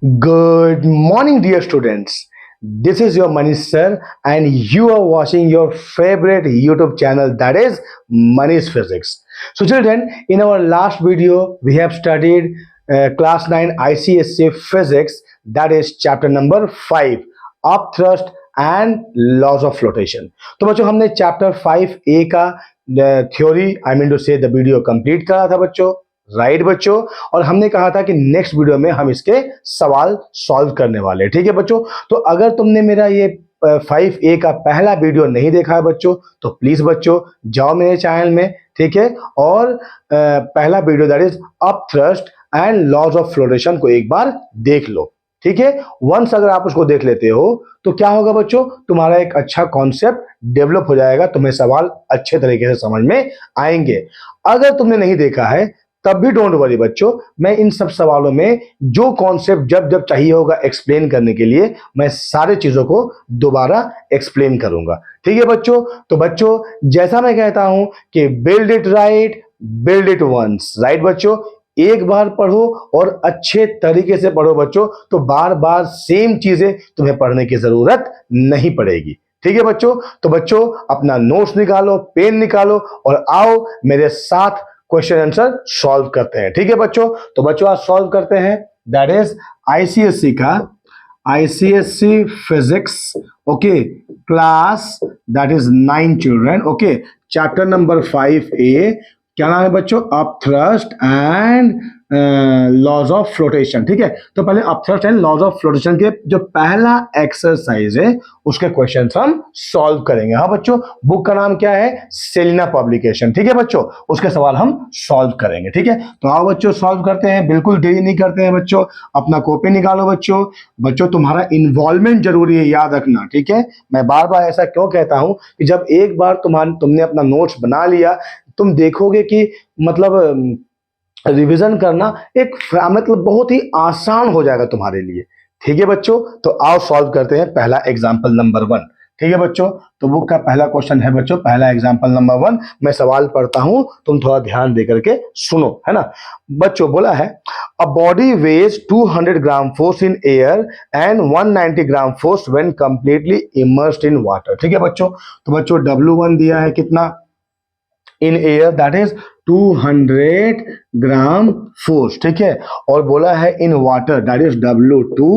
Good morning, dear students. This is your Manish sir, and you are watching your favorite YouTube channel, that is Manish Physics. So, children, in our last video, we have studied class 9 ICSC Physics, that is chapter number 5, Upthrust and Laws of Flotation. तो बच्चों हमने chapter 5A का theory I mean to से the video complete करा था बच्चों, right बच्चों। और हमने कहा था कि नेक्स्ट वीडियो में हम इसके सवाल सॉल्व करने वाले, ठीक है बच्चों। तो अगर तुमने मेरा ये 5A का पहला वीडियो नहीं देखा है बच्चों, तो प्लीज बच्चों जाओ मेरे चैनल में, ठीक है, और पहला video that is upthrust and laws of flotation को एक बार देख लो, ठीक है। वंस अगर आप उसको देख लेते हो तो क्या होगा बच्चों, तुम्हारा एक अच्छा कॉन्सेप्ट डेवलप हो जाएगा, तुम्हें सवाल अच्छे तरीके से समझ में आएंगे। अगर तुमने नहीं देखा है तब भी डोंट वरी बच्चों, मैं इन सब सवालों में जो कॉन्सेप्ट जब जब चाहिए होगा एक्सप्लेन करने के लिए, मैं सारे चीजों को दोबारा एक्सप्लेन करूंगा, ठीक है बच्चों। तो बच्चों जैसा मैं कहता हूं कि build it right, build it once, right बच्चों। एक बार पढ़ो और अच्छे तरीके से पढ़ो बच्चों, तो बार बार सेम चीजें तुम्हें पढ़ने की जरूरत नहीं पड़ेगी, ठीक है बच्चों। तो बच्चों अपना नोट्स निकालो, पेन निकालो और आओ मेरे साथ क्वेश्चन आंसर सॉल्व करते हैं, ठीक है बच्चों। तो बच्चों आज सॉल्व करते हैं दैट इज आईसीएससी का ICSC physics, okay, class that is 9 children, okay, chapter number 5A। क्या नाम है बच्चों? Upthrust and laws of flotation, ठीक है। तो पहले upthrust and laws of flotation के जो पहला एक्सरसाइज है उसके क्वेश्चन हम सॉल्व करेंगे। हाँ बच्चों, बुक का नाम क्या है? सेलिना पब्लिकेशन, ठीक है बच्चों। उसके सवाल हम सॉल्व करेंगे, ठीक है। तो आओ बच्चों सॉल्व करते हैं, बिल्कुल देरी नहीं करते हैं बच्चों। अपना कॉपी निकालो बच्चों। बच्चों तुम्हारा इन्वॉल्वमेंट जरूरी है, याद रखना, ठीक है। मैं बार बार ऐसा क्यों कहता हूं कि जब एक बार तुमने अपना नोट्स बना लिया, तुम देखोगे कि मतलब रिवीजन करना एक मतलब बहुत ही आसान हो जाएगा तुम्हारे लिए, ठीक है बच्चों। तो आओ सॉल्व करते हैं पहला एग्जांपल नंबर 1, ठीक है बच्चों। तो बुक का पहला क्वेश्चन है बच्चों, पहला एग्जांपल नंबर 1। मैं सवाल पढ़ता हूं, तुम थोड़ा ध्यान दे करके सुनो, है ना बच्चों। बोला है a body weighs 200 gram force in air and 190 gram force when completely immersed in water, ठीक है बच्चों। तो बच्चों W1 दिया है कितना in air, that is 200 gram force, ठीक है। और बोला है in water that is W2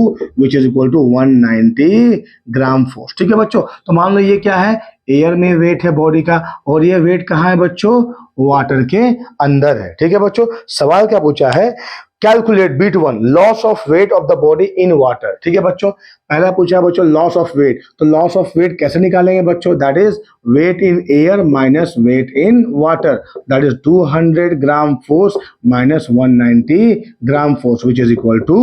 which is equal to 190 gram force, ठीक है बच्चों। तो मान लो ये क्या है? एयर में वेट है बॉडी का, और ये वेट कहाँ है बच्चों? वाटर के अंदर है, ठीक है बच्चों। सवाल क्या पूछा है? Calculate bit 1 loss of weight of the body in water, ठीक है बच्चों। पहला पूछा बच्चों लॉस ऑफ वेट, तो लॉस ऑफ वेट कैसे निकालेंगे बच्चों? That is weight in air minus weight in water, that is 200 gram force minus 190 gram force which is equal to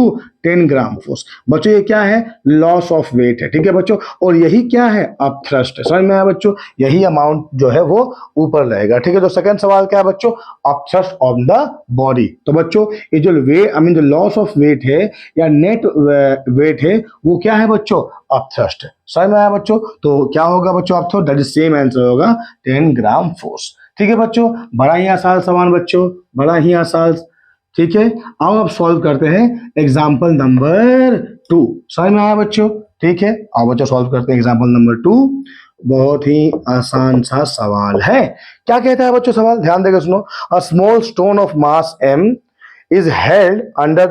10 gram force. बच्चों ये क्या है? लॉस ऑफ वेट है, ठीक है बच्चों। और यही क्या है? अप थ्रस्ट है, समझ में आया बच्चों। यही अमाउंट जो है वो ऊपर रहेगा, ठीक है। तो सेकंड सवाल क्या है बच्चों? Up thrust on the body. तो बच्चों ये जो वेट आई मीन जो लॉस ऑफ वेट है या नेट वेट है वो क्या है बच्चों? अप थ्रस्ट है, समझ में आया बच्चों। तो क्या होगा बच्चों? Up thrust that is same answer होगा 10 ग्राम फोर्स, ठीक है बच्चों। बड़ा ही आसान सवाल बच्चों, बड़ा ही आसान, ठीक है। आओ अब सॉल्व करते हैं एग्जाम्पल नंबर 2, समझ में आया बच्चों, ठीक है। आओ बच्चों सॉल्व करते हैं एग्जाम्पल नंबर 2। बहुत ही आसान सा सवाल है। क्या कहता है बच्चों सवाल? ध्यान देकर सुनो। A small stone of mass m is held under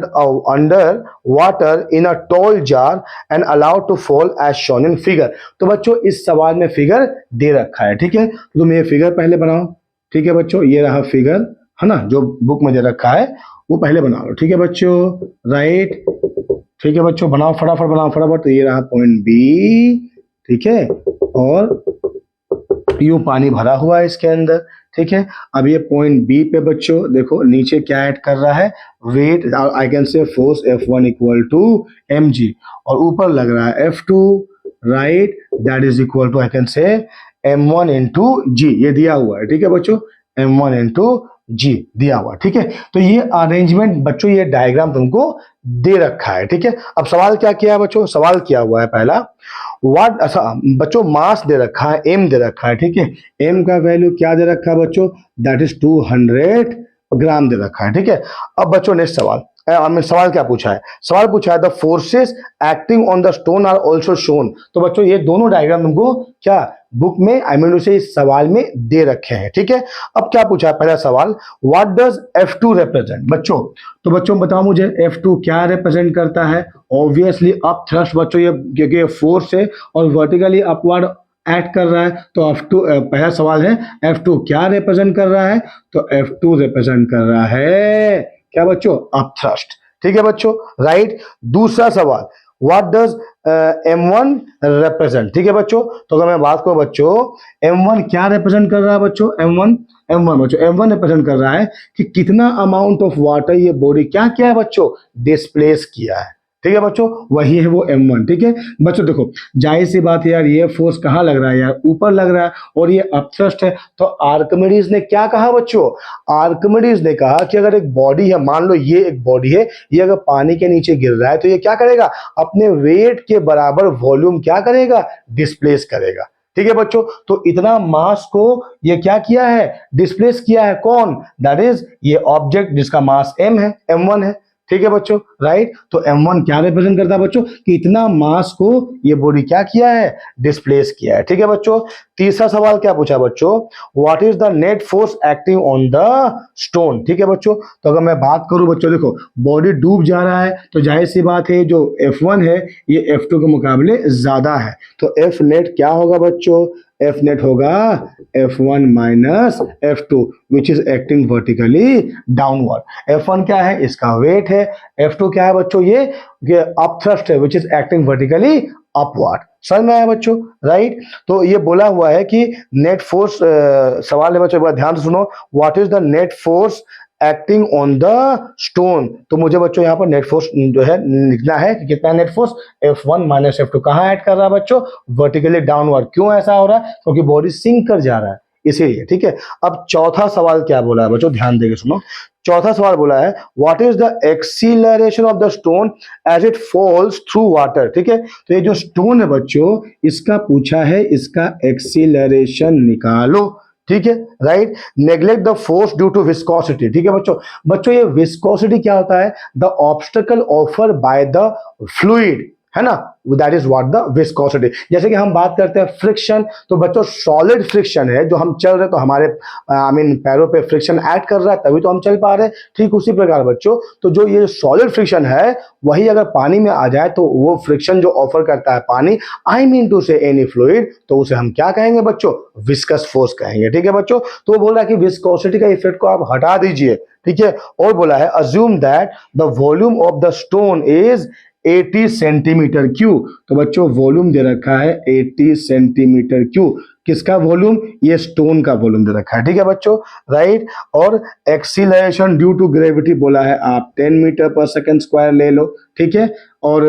water in a tall jar and allowed to fall as shown in figure। तो बच्चों इस सवाल में फिगर दे रखा है, ठीक है। तो तुम ये फिगर पहले बनाओ, ठीक है बच्चों। ये रहा फिगर, है ना, जो बुक में दे रखा है वो पहले बना लो, ठीक है बच्चों, राइट, ठीक है बच्चों। बनाओ फटाफट, बनाओ फटाफट। तो ये रहा पॉइंट बी, ठीक है, और यूं पानी भरा हुआ है इसके अंदर, ठीक है। अब ये पॉइंट बी पे बच्चों देखो नीचे क्या ऐड कर रहा है? Wait, I can say force F1 equal to mg, और ऊपर लग रहा है F2, right, that is equal to I can say m1 into जी, ये दिया हुआ है, ठीक है बच्चों, m1 इंटू जी दिया हुआ, ठीक है। तो ये अरेंजमेंट बच्चों, ये डायग्राम तुमको दे रखा है, ठीक है। अब सवाल क्या किया बच्चों? सवाल किया हुआ है पहला व्हाट, अच्छा बच्चों मास दे रखा है, एम दे रखा है, ठीक है। एम का वैल्यू क्या दे रखा है बच्चों? दैट इज 200 ग्राम दे रखा है, ठीक है। अब बच्चों नेक्स्ट सवाल, हमने सवाल क्या पूछा है, सवाल पूछा है the forces acting on the stone are also shown. तो बच्चों ये दोनों डायग्राम हमको क्या बुक में आई मीन से इस सवाल में दे रखे हैं, ठीक है। अब क्या पूछा है पहला सवाल, व्हाट डज F2 रिप्रेजेंट बच्चों। तो बच्चों बताओ मुझे F2 क्या रिप्रेजेंट करता है। ऑब्वियसली अप थ्रस्ट बच्चों, ये क्योंकि फोर्स है और वर्टिकली अपवर्ड एक्ट कर रहा है, तो F2 पहला सवाल है F2 क्या रिप्रेजेंट कर रहा है। तो F2 रिप्रेजेंट कर रहा है क्या बच्चों, अप थ्रस्ट, ठीक है बच्चों, राइट। दूसरा सवाल, व्हाट डज M1 रिप्रेजेंट, ठीक है बच्चों। तो अगर मैं बात करूं बच्चों, M1 क्या रिप्रेजेंट कर रहा है बच्चों, M1 बच्चों M1 रिप्रेजेंट कर रहा है कि कितना अमाउंट ऑफ वाटर ये बॉडी क्या किया है बच्चों, डिस्प्लेस किया है, ठीक है बच्चों, वही है वो M1, ठीक है बच्चों। देखो जाहिर सी बात है यार, ये फोर्स कहाँ लग रहा है यार, ऊपर लग रहा है और ये अपथ्रस्ट है। तो आर्किमिडीज ने क्या कहा बच्चों, आर्किमिडीज ने कहा कि अगर एक बॉडी है, मान लो ये एक बॉडी है, ये अगर पानी के नीचे गिर रहा है तो ये क्या करेगा, अपने वेट के बराबर वॉल्यूम क्या करेगा, डिस्प्लेस करेगा, ठीक है बच्चों। तो इतना मास को ये क्या किया है, डिस्प्लेस किया है, कौन, दैट इज ये ऑब्जेक्ट जिसका मास m है, M1 है, ठीक है बच्चों, राइट। तो M1 क्या रिप्रेजेंट करता है बच्चों, कि इतना मास को ये बॉडी क्या किया है, डिस्प्लेस किया है, ठीक है बच्चों। तीसरा सवाल क्या पूछा बच्चों, what is the net force acting on the stone, ठीक है बच्चों। तो अगर मैं बात करूं बच्चों, देखो बॉडी डूब जा रहा है तो जाहिर सी बात है जो F1 है ये F2 के मुकाबले ज्यादा है, तो F नेट क्या होगा बच्चों, F नेट होगा F1 minus F2 which is acting vertically downward. F1 क्या है, इसका वेट है, F2 क्या है बच्चों, ये अप थ्रस्ट है which is acting vertically upward. समझ में आया बच्चों, राइट। तो ये बोला हुआ है कि नेट फोर्स, सवाल है बच्चों एक बार ध्यान से सुनो, what is the net force acting on the stone. तो मुझे बच्चों यहाँ पर नेट फोर्स जो है लिखना है कि कितना net force, F1 minus F2 कहाँ ऐड कर रहा है बच्चों, वर्टिकली डाउनवर्ड। क्यों ऐसा हो रहा है, क्योंकि बॉडी सिंक कर जा रहा है इसीलिए, ठीक है। अब चौथा सवाल क्या बोला है बच्चों, ध्यान देके सुनो। चौथा सवाल बोला है what is the acceleration of the stone age it falls through water, ठीक है। तो ये जो स्टोन है बच्चों, इसका पूछा है, इसका एक्सीलरेशन निकालो, ठीक है, right. Neglect the force due to viscosity, ठीक है बच्चों। बच्चों ये विस्कोसिटी क्या होता है, the obstacle offer by the fluid, है ना, that is what the viscosity. जैसे कि हम बात करते हैं फ्रिक्शन, तो बच्चों सॉलिड फ्रिक्शन है, जो हम चल रहे तो हमारे आई मीन पैरों पे फ्रिक्शन ऐड कर रहा है तभी तो हम चल पा रहे हैं, ठीक उसी प्रकार बच्चों तो जो ये सॉलिड फ्रिक्शन है वही अगर पानी में आ जाए तो वो फ्रिक्शन जो ऑफर करता है पानी, आई मीन टू से एनी फ्लूइड, तो उसे हम क्या कहेंगे बच्चों, विस्कस फोर्स कहेंगे, ठीक है बच्चों। तो वो बोल रहा है कि विस्कोसिटी का इफेक्ट को आप हटा दीजिए, ठीक है। और बोला है assume that the volume of the stone is 80 centimetre cube. तो बच्चों वॉल्यूम दे रखा है 80 सेंटीमीटर क्यूब, किसका वॉल्यूम, ये स्टोन का वॉल्यूम दे रखा है, ठीक है बच्चों, राइट। और एक्सीलरेशन ड्यू टू ग्रेविटी बोला है आप 10 मीटर पर सेकंड स्क्वायर ले लो, ठीक है। और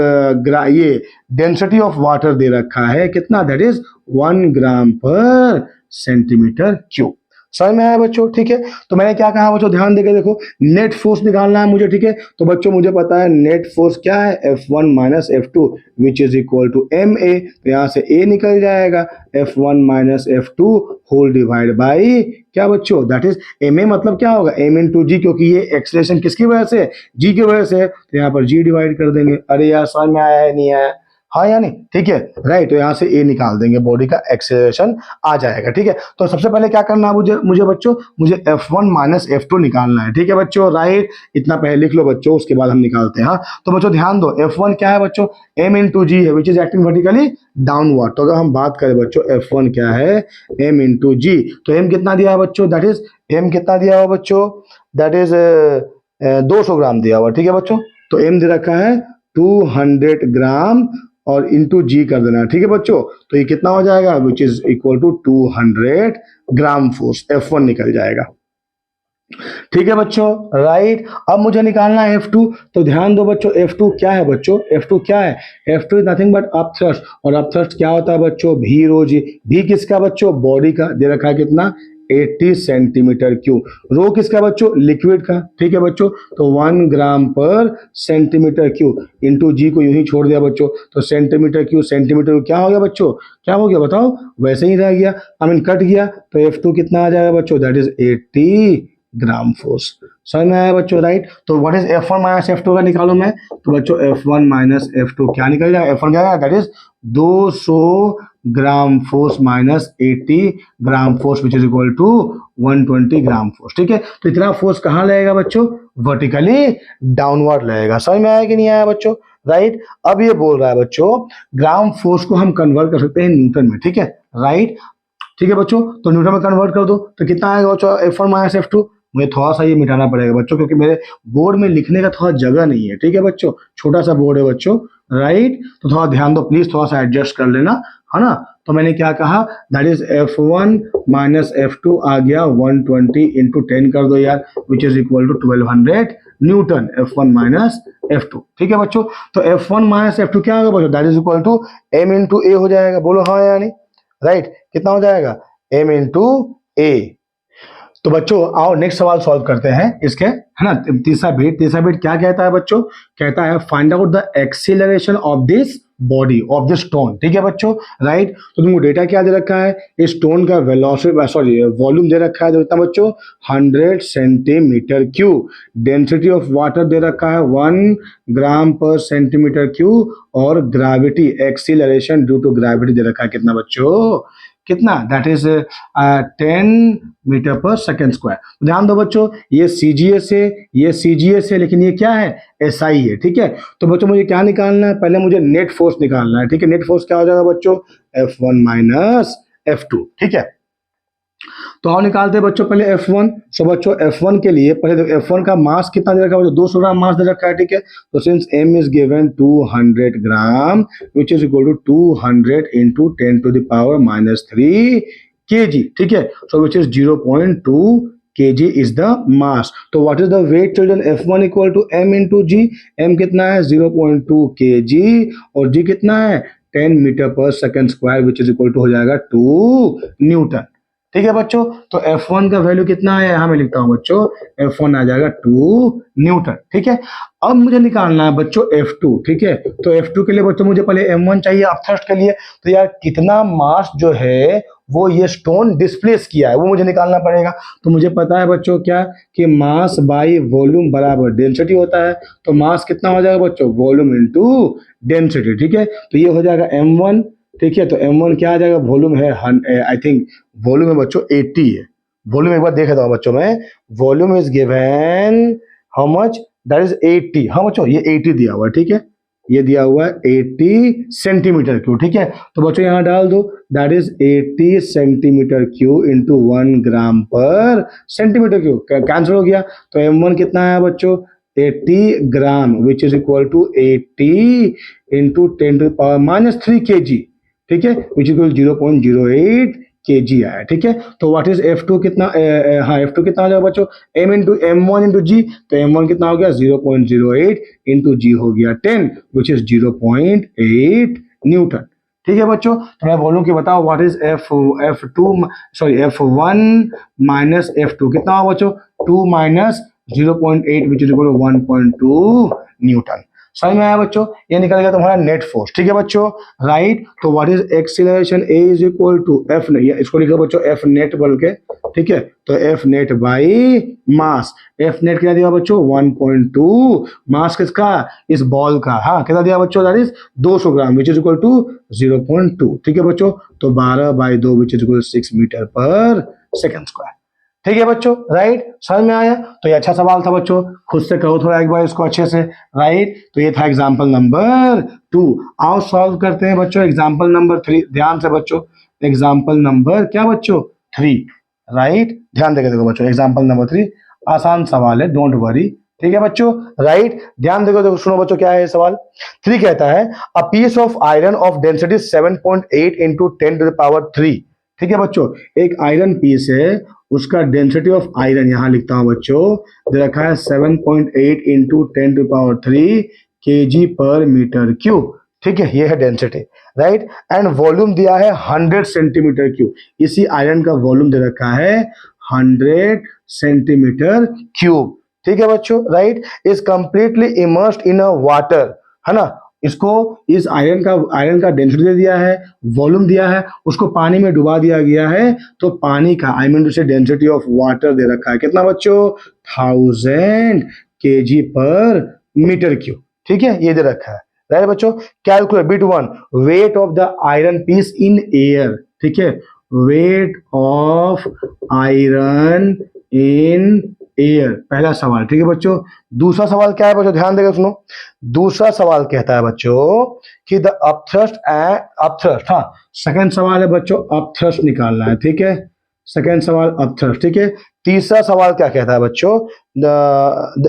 ये डेंसिटी ऑफ वाटर दे रखा है कितना, that is 1 gram per centimetre cube. समझ में आया बच्चों, ठीक है। तो मैंने क्या कहा बच्चों, ध्यान देके देखो, नेट फोर्स निकालना है मुझे, ठीक है। तो बच्चों मुझे पता है नेट फोर्स क्या है, F1 minus F2 which is equal to MA। तो यहां से A निकल जाएगा, F1 minus F2 whole divide by क्या बच्चों, दैट इज MA मतलब क्या होगा, M इंटू G, क्योंकि ये एक्सलेशन किसकी वजह से, G की वजह से, तो यहाँ पर G डिवाइड कर देंगे। अरे यार समझ में आया है नहीं आया, हाँ या नहीं, ठीक है, राइट। तो यहां से ए निकाल देंगे, बॉडी का एक्सेलरेशन आ जाएगा, ठीक है। तो सबसे पहले क्या करना है मुझे बच्चों, मुझे F1 माइनस F2 निकालना है, ठीक है बच्चों, राइट। इतना पहले लिख लो बच्चों, उसके बाद हम निकालते हैं। हाँ तो बच्चों ध्यान दो, F1 क्या है बच्चों, M इंटू जी है which is acting vertically downward. तो अगर हम बात करें बच्चों F1 क्या है, M इंटू जी, तो M कितना दिया है बच्चों, दैट इज M कितना दिया हुआ बच्चों, दैट इज 200 ग्राम दिया हुआ, ठीक है बच्चों। तो M दे रखा है 200 ग्राम और इंटू जी कर देना, ठीक है बच्चों। तो ये कितना हो जाएगा, which is equal to 200 gram force, F1 निकल जाएगा, ठीक है बच्चों, राइट। अब मुझे निकालना है F2। तो ध्यान दो बच्चों, F2 क्या है बच्चों, F2 क्या है, F2 is nothing but up thrust, और अप थ्रस्ट क्या होता है बच्चों, भी रो जी। भी किसका बच्चों, बॉडी का, दे रखा है कितना, 80 सेंटीमीटर क्यूब। रो किसका बच्चों, लिक्विड का, ठीक है बच्चों। तो 1 gram per centimetre cube into जी को यूं ही छोड़ दिया बच्चों, तो सेंटीमीटर क्यूब, सेंटीमीटर क्या हो गया बच्चों, क्या हो गया बताओ, वैसे ही रह गया, आई मीन कट गया। तो F2 कितना आ जाएगा बच्चों, दैट इज 80 ग्राम फोर्स। समझ में आया बच्चों, राइट। तो what is F1 minus F2 का निकालो मैं, तो बच्चों F1 माइनस F2 क्या निकल जाएगा, F1 क्या आएगा, that is 200 gram force minus 80 gram force which is equal to 120 gram force. ठीक है, तो इतना फोर्स कहाँ लगेगा बच्चों, वर्टिकली डाउनवर्ड लगेगा। समझ में आया कि नहीं आया बच्चों, राइट। अब ये बोल रहा है बच्चों ग्राम फोर्स को हम कन्वर्ट कर सकते हैं न्यूटन में, ठीक है, राइट। ठीक है बच्चों, तो न्यूटन में कन्वर्ट कर दो तो कितना आएगा बच्चों, F1 माइनस F2। मुझे थोड़ा सा ये मिटाना पड़ेगा बच्चों क्योंकि मेरे बोर्ड में लिखने का थोड़ा जगह नहीं है। ठीक है बच्चों, छोटा सा बोर्ड है बच्चों, राइट। तो थोड़ा ध्यान दो प्लीज, थोड़ा सा एडजस्ट कर लेना, है ना। तो मैंने क्या कहा, that is F1 minus F2 आ गया 120 इंटू 10 कर दो यार, which is equal to 1200 newton, F1 minus F2। ठीक है बच्चों, तो F1 माइनस F2 क्या होगा बच्चों, that is equal to M into A हो जाएगा। बोलो हाँ या नहीं, राइट। कितना हो जाएगा, M इंटू ए। तो बच्चों आओ नेक्स्ट सवाल सॉल्व करते हैं इसके, है ना। तीसरा बिट क्या कहता है बच्चों, कहता है find out the acceleration of this body of this stone. ठीक है बच्चों, राइट। तो तुमको डेटा क्या दे रखा है, इस स्टोन का वेलोसिटी सॉरी वॉल्यूम दे रखा है, जो कितना बच्चों 100 centimetre cube. Density of water दे रखा है 1 ग्राम पर सेंटीमीटर क्यूब, और gravity acceleration due to gravity दे रखा है कितना बच्चों, कितना, that is 10 metre per second square. ध्यान दो बच्चों, ये CGS है, ये CGS है, लेकिन ये क्या है, SI है। ठीक है, तो बच्चों मुझे क्या निकालना है, पहले मुझे नेट फोर्स निकालना है। ठीक है, नेट फोर्स क्या हो जाएगा बच्चों, F1 माइनस F2। ठीक है, तो हम निकालते हैं बच्चों पहले F1। सो बच्चों F1 के लिए पहले F1 का मास कितना दे रखा है, 200 ग्राम मास दे रखा है। ठीक है, तो since M is given 200 gram which is equal to 200 into 10 to the power minus 3 kg। ठीक है, so which is 0.2 kg is the mass. तो what is the weight children, F1 equal to M into G। M कितना है 0.2 kg और G कितना है 10 metre per second square which is equal to हो जाएगा 2 न्यूटन। ठीक है बच्चों, तो F1 का वैल्यू कितना है, यहां मैं लिखता हूं बच्चों, F1 आ जाएगा 2 न्यूटन। ठीक है, अब मुझे निकालना है बच्चों F2। ठीक है, तो F2 के लिए बच्चों मुझे पहले M1 चाहिए अपथ्रस्ट के लिए। तो यार कितना मास जो है वो ये स्टोन डिस्प्लेस किया है वो मुझे निकालना पड़ेगा। तो मुझे पता है बच्चों क्या, कि मास बाई वॉल्यूम बराबर डेंसिटी होता है। तो मास कितना हो जाएगा बच्चों, वॉल्यूम इंटू डेंसिटी। ठीक है, तो ये हो जाएगा M1। ठीक है, तो M1 क्या आ जाएगा, वॉल्यूम है आई थिंक वॉल्यूम है बच्चों 80 है। वॉल्यूम एक बार देख लेता हूं बच्चों में, volume is given how much, that is 80। हाँ बच्चों ये 80 दिया हुआ है। ठीक है, ये दिया हुआ है 80 सेंटीमीटर क्यूब। ठीक है, तो बच्चों यहां डाल दो, that is 80 centimetre cube into 1 gram per centimetre cube, cancel हो गया। तो M1 कितना है बच्चों 80 gram which is equal to 80 into 10 to power minus 3 kg। ठीक है, विच इक्वल 0.08 kg आया। ठीक है, तो व्हाट इज F2 कितना, हाँ F2 कितना हो जाएगा बच्चों, M into M1 into G। तो M1 कितना हो गया 0.08 इंटू G हो गया 10 विच इज 0.8 न्यूटन। ठीक है बच्चों, तो मैं बोलूं कि बताओ what is F2 sorry F1 minus F2 कितना होगा बच्चों, 2 minus 0.8 which is equal to 1.2 newton. समझ में आया बच्चों, ये निकलेगा तुम्हारा नेट फोर्स। ठीक है बच्चों, राइट। तो what is acceleration, A is equal to F, इसको लिखो बच्चों F नेट बोल के। ठीक है, तो F net by mass. F net क्या दिया बच्चों 1.2, मास किसका, इस बॉल का, हाँ कितना दिया बच्चों, that is 200 gram which is equal to 0.2। ठीक है बच्चों, तो 12/2 which is equal 6 metre per second square. ठीक है बच्चों, राइट। समझ में आया, तो ये अच्छा सवाल था बच्चों, खुद से करो थोड़ा एक बार इसको अच्छे से, राइट। तो ये था एग्जांपल नंबर 2। आओ सॉल्व करते हैं बच्चों एग्जांपल नंबर 3। ध्यान से बच्चों, एग्जांपल नंबर क्या बच्चों 3, राइट। ध्यान देकर देखो बच्चों, एग्जांपल नंबर 3 आसान सवाल है, डोंट वरी। ठीक है बच्चों, राइट। ध्यान देखो, सुनो बच्चों क्या है सवाल। 3 कहता है a piece of iron of density 7.8 into 10 to the power 3। ठीक है बच्चों, एक आयरन पीस है, उसका डेंसिटी ऑफ आयरन यहां लिखता हूं बच्चों, दे रखा है 7.8 into 10 to power 3 kg per metre cube. ठीक है, ये है डेंसिटी, राइट। एंड वॉल्यूम दिया है 100 सेंटीमीटर क्यूब। इसी आयरन का वॉल्यूम दे रखा है 100 सेंटीमीटर क्यूब। ठीक है बच्चों, right. Is completely immersed in a water, है ना, इसको इस आयरन का डेंसिटी दे दिया है, वॉल्यूम दिया है, उसको पानी में डुबा दिया गया है, तो पानी का आई मीन टू से डेंसिटी ऑफ वाटर दे रखा है कितना बच्चों 1000 kg पर मीटर क्यूब। ठीक है, ये दे रखा है राइट बच्चों। Calculate bit 1 weight of the iron piece in air. ठीक है, weight of iron in air पहला सवाल। ठीक है बच्चों, दूसरा सवाल क्या है बच्चों, ध्यान देकर सुनो। दूसरा सवाल कहता है बच्चों कि द अपथ्रस्ट एंड अपथ्रस्ट, हाँ सेकंड सवाल है बच्चों अपथ्रस्ट निकालना है। ठीक है, सेकंड सवाल अपथ्रस्ट। ठीक है, तीसरा सवाल क्या कहता है बच्चों, the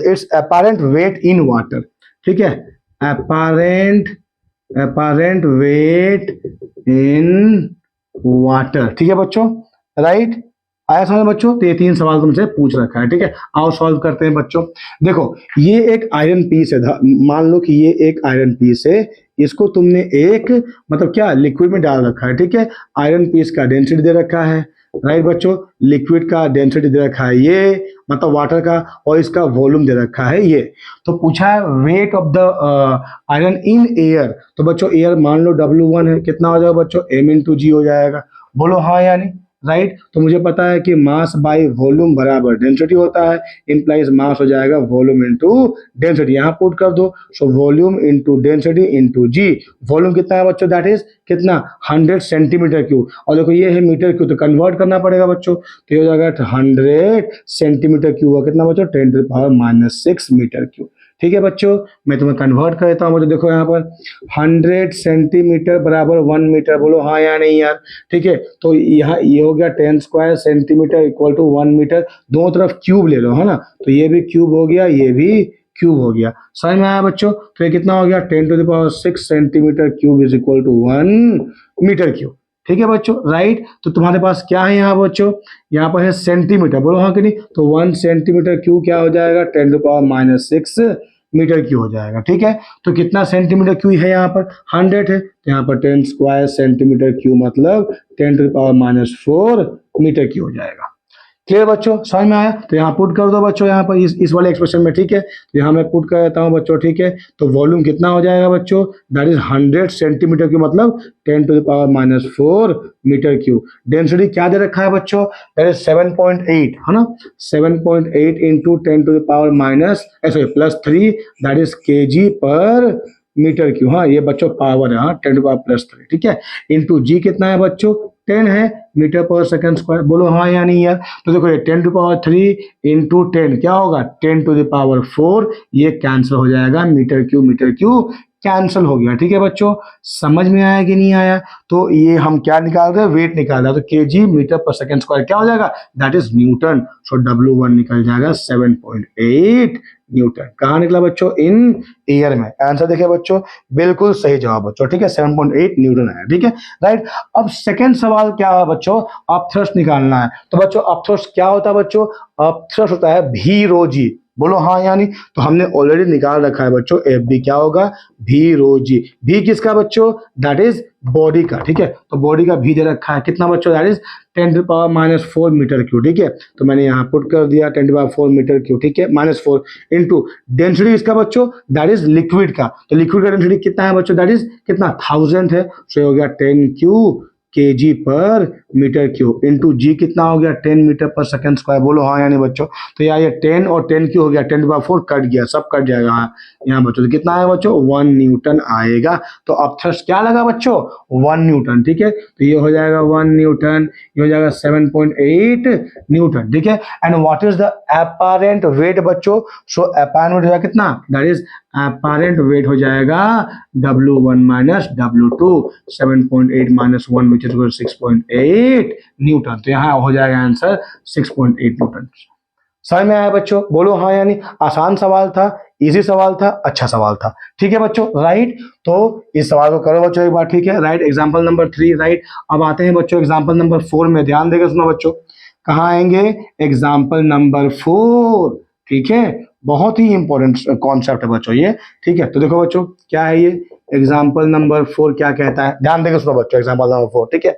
it's apparent wait in water. ठीक है, अपेरेंट वेट इन वाटर। ठीक है बच्चों, राइट आया समझ बच्चों। तो ये तीन सवाल तुमसे पूछ रखा है। ठीक है, आओ सॉल्व करते हैं बच्चों। देखो ये एक आयरन पीस है, मान लो कि ये एक आयरन पीस है, इसको तुमने एक मतलब क्या लिक्विड में डाल रखा है। ठीक है, आयरन पीस का डेंसिटी दे रखा है राइट बच्चों, लिक्विड का डेंसिटी दे रखा है ये मतलब वाटर का, और इसका वॉल्यूम दे रखा है ये। तो पूछा है weight of the iron in air, तो बच्चों एयर मान लो W1 है, कितना हो जाएगा बच्चों M×G हो जाएगा। बोलो हाँ या नहीं, राइट। तो मुझे पता है कि मास बाय वॉल्यूम बराबर डेंसिटी होता है, इंप्लाइज मास हो जाएगा वॉल्यूम इनटू डेंसिटी, यहाँ पुट कर दो। So volume into density into G. Volume कितना है बच्चों, दैट इज कितना 100 सेंटीमीटर क्यूब, और देखो ये है मीटर क्यूब, तो कन्वर्ट करना पड़ेगा बच्चों। तो ये हो जाएगा 100 सेंटीमीटर क्यूब, कितना बच्चों 10⁻⁻6 मीटर क्यूब। ठीक है बच्चों, मैं तुम्हें कन्वर्ट कर देता हूँ। मुझे देखो यहाँ पर 100 सेंटीमीटर बराबर 1 मीटर, बोलो हाँ या नहीं यार। ठीक है, तो यहाँ ये हो गया 10 square centimetre equal to 1 metre, दोनों तरफ क्यूब ले लो है ना, तो ये भी क्यूब हो गया, ये भी क्यूब हो गया। समझ में आया बच्चों। तो ये कितना हो गया 10⁻6 centimetre cube is equal to 1 metre cube. ठीक है बच्चों, राइट। तो तुम्हारे पास क्या है यहाँ बच्चों, यहाँ पर है सेंटीमीटर, बोलो हाँ कि नहीं। तो 1 सेंटीमीटर क्यूब क्या हो जाएगा 10⁻6 मीटर क्यूब हो जाएगा। ठीक है, तो कितना सेंटीमीटर क्यूब है यहाँ पर 100 है, तो यहाँ पर 10 स्क्वायर सेंटीमीटर क्यूब मतलब 10⁻⁴ मीटर क्यूब हो जाएगा। क्लियर बच्चों, समझ में आया। तो यहाँ पुट कर दो बच्चों, यहाँ पर इस वाले एक्सप्रेशन में। ठीक है, तो यहाँ मैं पुट कर देता हूँ बच्चों। ठीक है, तो वॉल्यूम कितना हो जाएगा बच्चों, दैट इज 100 सेंटीमीटर क्यूब मतलब 10⁻⁴ मीटर क्यूब। डेंसिटी क्या दे रखा है बच्चों, दैट इज 7.8 है ना, 7.8 into 10⁻⁻3 that is kg per metre cube. हाँ ये बच्चों पावर है, हाँ 10⁻3। ठीक है, इंटू जी कितना है बच्चों 10 है मीटर पर सेकंड स्क्वायर, बोलो हाँ या नहीं यार। तो देखो ये 10⁻3 इंटू 10 क्या होगा 10⁻4, ये कैंसिल हो जाएगा, मीटर क्यूब कैंसिल हो गया। ठीक है बच्चों, समझ में आया कि नहीं आया। तो ये हम क्या निकाल रहे हैं, वेट निकाल रहे हैं। तो kg मीटर पर सेकंड स्क्वायर क्या हो जाएगा, that is Newton. So W1 निकल जाएगा 7.8 न्यूटन। कहाँ निकला बच्चों, इन एयर में। आंसर देखिए बच्चों, बिल्कुल सही जवाब बच्चों। ठीक है, 7.8 न्यूटन है। ठीक है, राइट। अब सेकंड सवाल क्या है बच्चों, अपथ्रस्ट निकालना है। तो बच्चों अपथ्रस्ट क्या होता है बच्चों, अपथ्रस्ट होता है भी रो जी, बोलो हाँ यानी। तो हमने ऑलरेडी निकाल रखा है बच्चों, एफ बी क्या होगा भी रो जी। भी किसका बच्चों, दैट इज बॉडी का। ठीक है, तो बॉडी का भी दे रखा है कितना बच्चों, दैट इज 10⁻⁻4 मीटर क्यूब। ठीक है, तो मैंने यहाँ पुट कर दिया 10⁻4 मीटर क्यूब। ठीक है, -4 इंटू डेंसिटी इसका बच्चों दैट इज लिक्विड का। तो लिक्विड का डेंसिटी कितना है बच्चों, दैट इज कितना 1000 है। सो हो गया 10 cube kg per metre cube into जी कितना हो गया 10 मीटर पर सेकंड स्क्वायर, बोलो हाँ या नहीं बच्चों। तो यहाँ ये 10 और 10 क्यों हो गया 10⁻4 कट गया, सब कट जाएगा हाँ यहाँ बच्चों। तो कितना है बच्चों 1 न्यूटन आएगा। तो अपथ्रस्ट क्या लगा बच्चों 1 न्यूटन। ठीक है, तो ये हो जाएगा 1 न्यूटन, ये हो जाएगा 7.8 न्यूटन। ठीक है, and what is the apparent weight बच्चों। सो अपैरेंट वेट हो जाएगा कितना, दैट इज अपैरेंट वेट हो जाएगा W1 minus W2, 7.8 minus 1 which is 6.8 Newton. तो यहाँ हो जाएगा आंसर 6.8 न्यूटन। समझ में आया बच्चों, बोलो हाँ या नहीं। आसान सवाल था, इजी सवाल था, अच्छा सवाल था। ठीक है बच्चों, राइट। तो इस सवाल को करो बच्चों एक बार। ठीक है, राइट। Example number 3, right. अब आते हैं बच्चों एग्जाम्पल नंबर 4 में। ध्यान देकर सुनो बच्चों, कहाँ आएंगे एग्जाम्पल नंबर 4। ठीक है, बहुत ही इंपॉर्टेंट कॉन्सेप्ट है बच्चों ये। ठीक है, तो देखो बच्चों क्या है ये एग्जाम्पल नंबर 4 क्या कहता है, ध्यान देकर सुनो बच्चों एग्जाम्पल नंबर 4। ठीक है,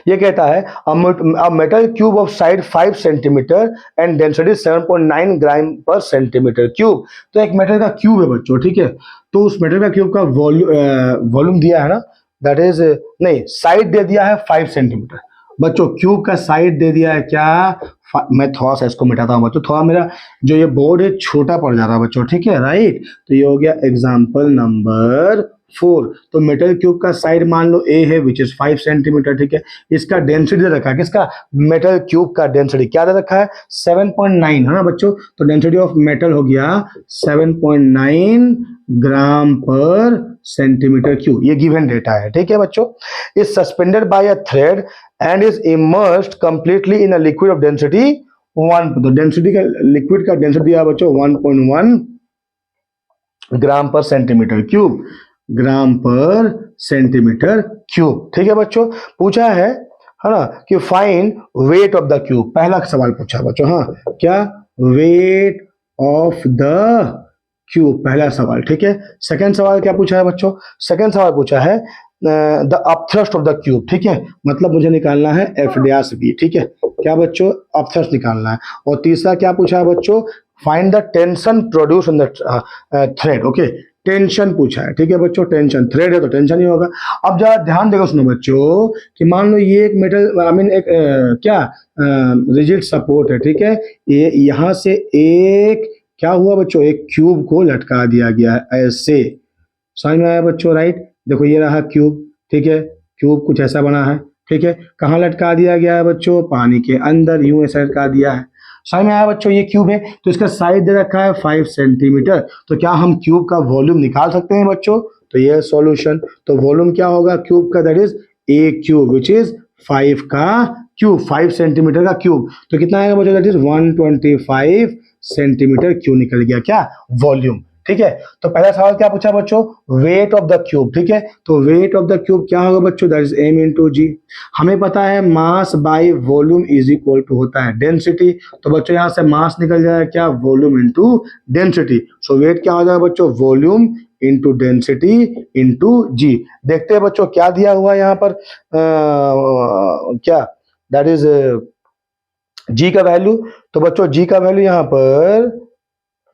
ये कहता है a metal cube of side 5 centimetre and density 7.9 gram per centimetre cube. तो एक मेटल का क्यूब है बच्चों, ठीक है। तो उस मेटल का क्यूब का वॉल्यूम दिया है ना, दैट इज नहीं, साइड दे दिया है 5 सेंटीमीटर। बच्चों क्यूब का साइड दे दिया है क्या, मैं थोड़ा सा इसको मिटाता हूँ बच्चों, थोड़ा मेरा जो ये बोर्ड है छोटा पड़ जा रहा है बच्चों, ठीक है, राइट। तो ये हो गया एग्जाम्पल नंबर 4। तो मेटल क्यूब का साइड मान लो ए है विच इज 5 सेंटीमीटर, ठीक है। इसका डेंसिटी दे रखा है, किसका, मेटल क्यूब का डेंसिटी क्या दे रखा है, 7.9 है ना बच्चों। तो डेंसिटी ऑफ मेटल हो गया 7.9 ग्राम पर सेंटीमीटर क्यूब, ये गिवन डेटा है, ठीक है बच्चों। Is suspended bye a thread and is immersed completely in a liquid of density 1। तो डेंसिटी का, लिक्विड का डेंसिटी दिया बच्चों 1.1 ग्राम पर सेंटीमीटर क्यूब, ग्राम पर सेंटीमीटर क्यूब, ठीक है बच्चों। पूछा है ना, कि find wait of the cube, पहला सवाल पूछा बच्चों, हाँ क्या, वेट ऑफ द क्यूब, पहला सवाल, ठीक है। सेकंड सवाल क्या पूछा है बच्चों, सेकंड सवाल पूछा है the upthrust of the cube, ठीक है, मतलब मुझे निकालना है एफ डैश बी, ठीक है, क्या बच्चों, अपथ्रस्ट निकालना है। और तीसरा क्या पूछा है बच्चों, find the tension produce in the thread, okay, tension पूछा है, ठीक है बच्चों, टेंशन, थ्रेड है तो टेंशन ही होगा। अब जरा ध्यान देखो, सुनो बच्चों, कि मान लो ये एक मेटल, आई मीन एक क्या रिजिड सपोर्ट है, ठीक है, ये यहां से एक क्या हुआ बच्चों, एक क्यूब को लटका दिया गया है ऐसे, समझ में आया बच्चों, राइट। देखो ये रहा क्यूब, ठीक है, क्यूब कुछ ऐसा बना है, ठीक है, कहाँ लटका दिया गया है बच्चों, पानी के अंदर, यूं ऐसा लटका दिया है, समझ में आया बच्चों। ये क्यूब है तो इसका साइज दे रखा है 5 सेंटीमीटर। तो क्या हम क्यूब का वॉल्यूम निकाल सकते हैं बच्चों, तो ये सॉल्यूशन, तो वॉल्यूम क्या होगा क्यूब का, that is a cube which is 5 का क्यूब, 5 सेंटीमीटर का क्यूब, तो कितना आएगा बच्चों, दैट इज 125 सेंटीमीटर क्यूब निकल गया क्या, वॉल्यूम, ठीक है। तो पहला सवाल क्या पूछा बच्चों, वेट ऑफ द क्यूब, ठीक है। तो वेट ऑफ द क्यूब क्या होगा बच्चों, that is m into g. हमें पता है mass by volume is equal to होता है डेंसिटी, तो बच्चों यहां से मास निकल जाएगा क्या, वॉल्यूम इंटू डेंसिटी। सो वेट क्या हो जाएगा बच्चों, वॉल्यूम इंटू डेंसिटी इंटू जी। देखते हैं बच्चों क्या दिया हुआ है यहाँ पर, क्या, दैट इज जी का वैल्यू। तो बच्चों जी का वैल्यू यहाँ पर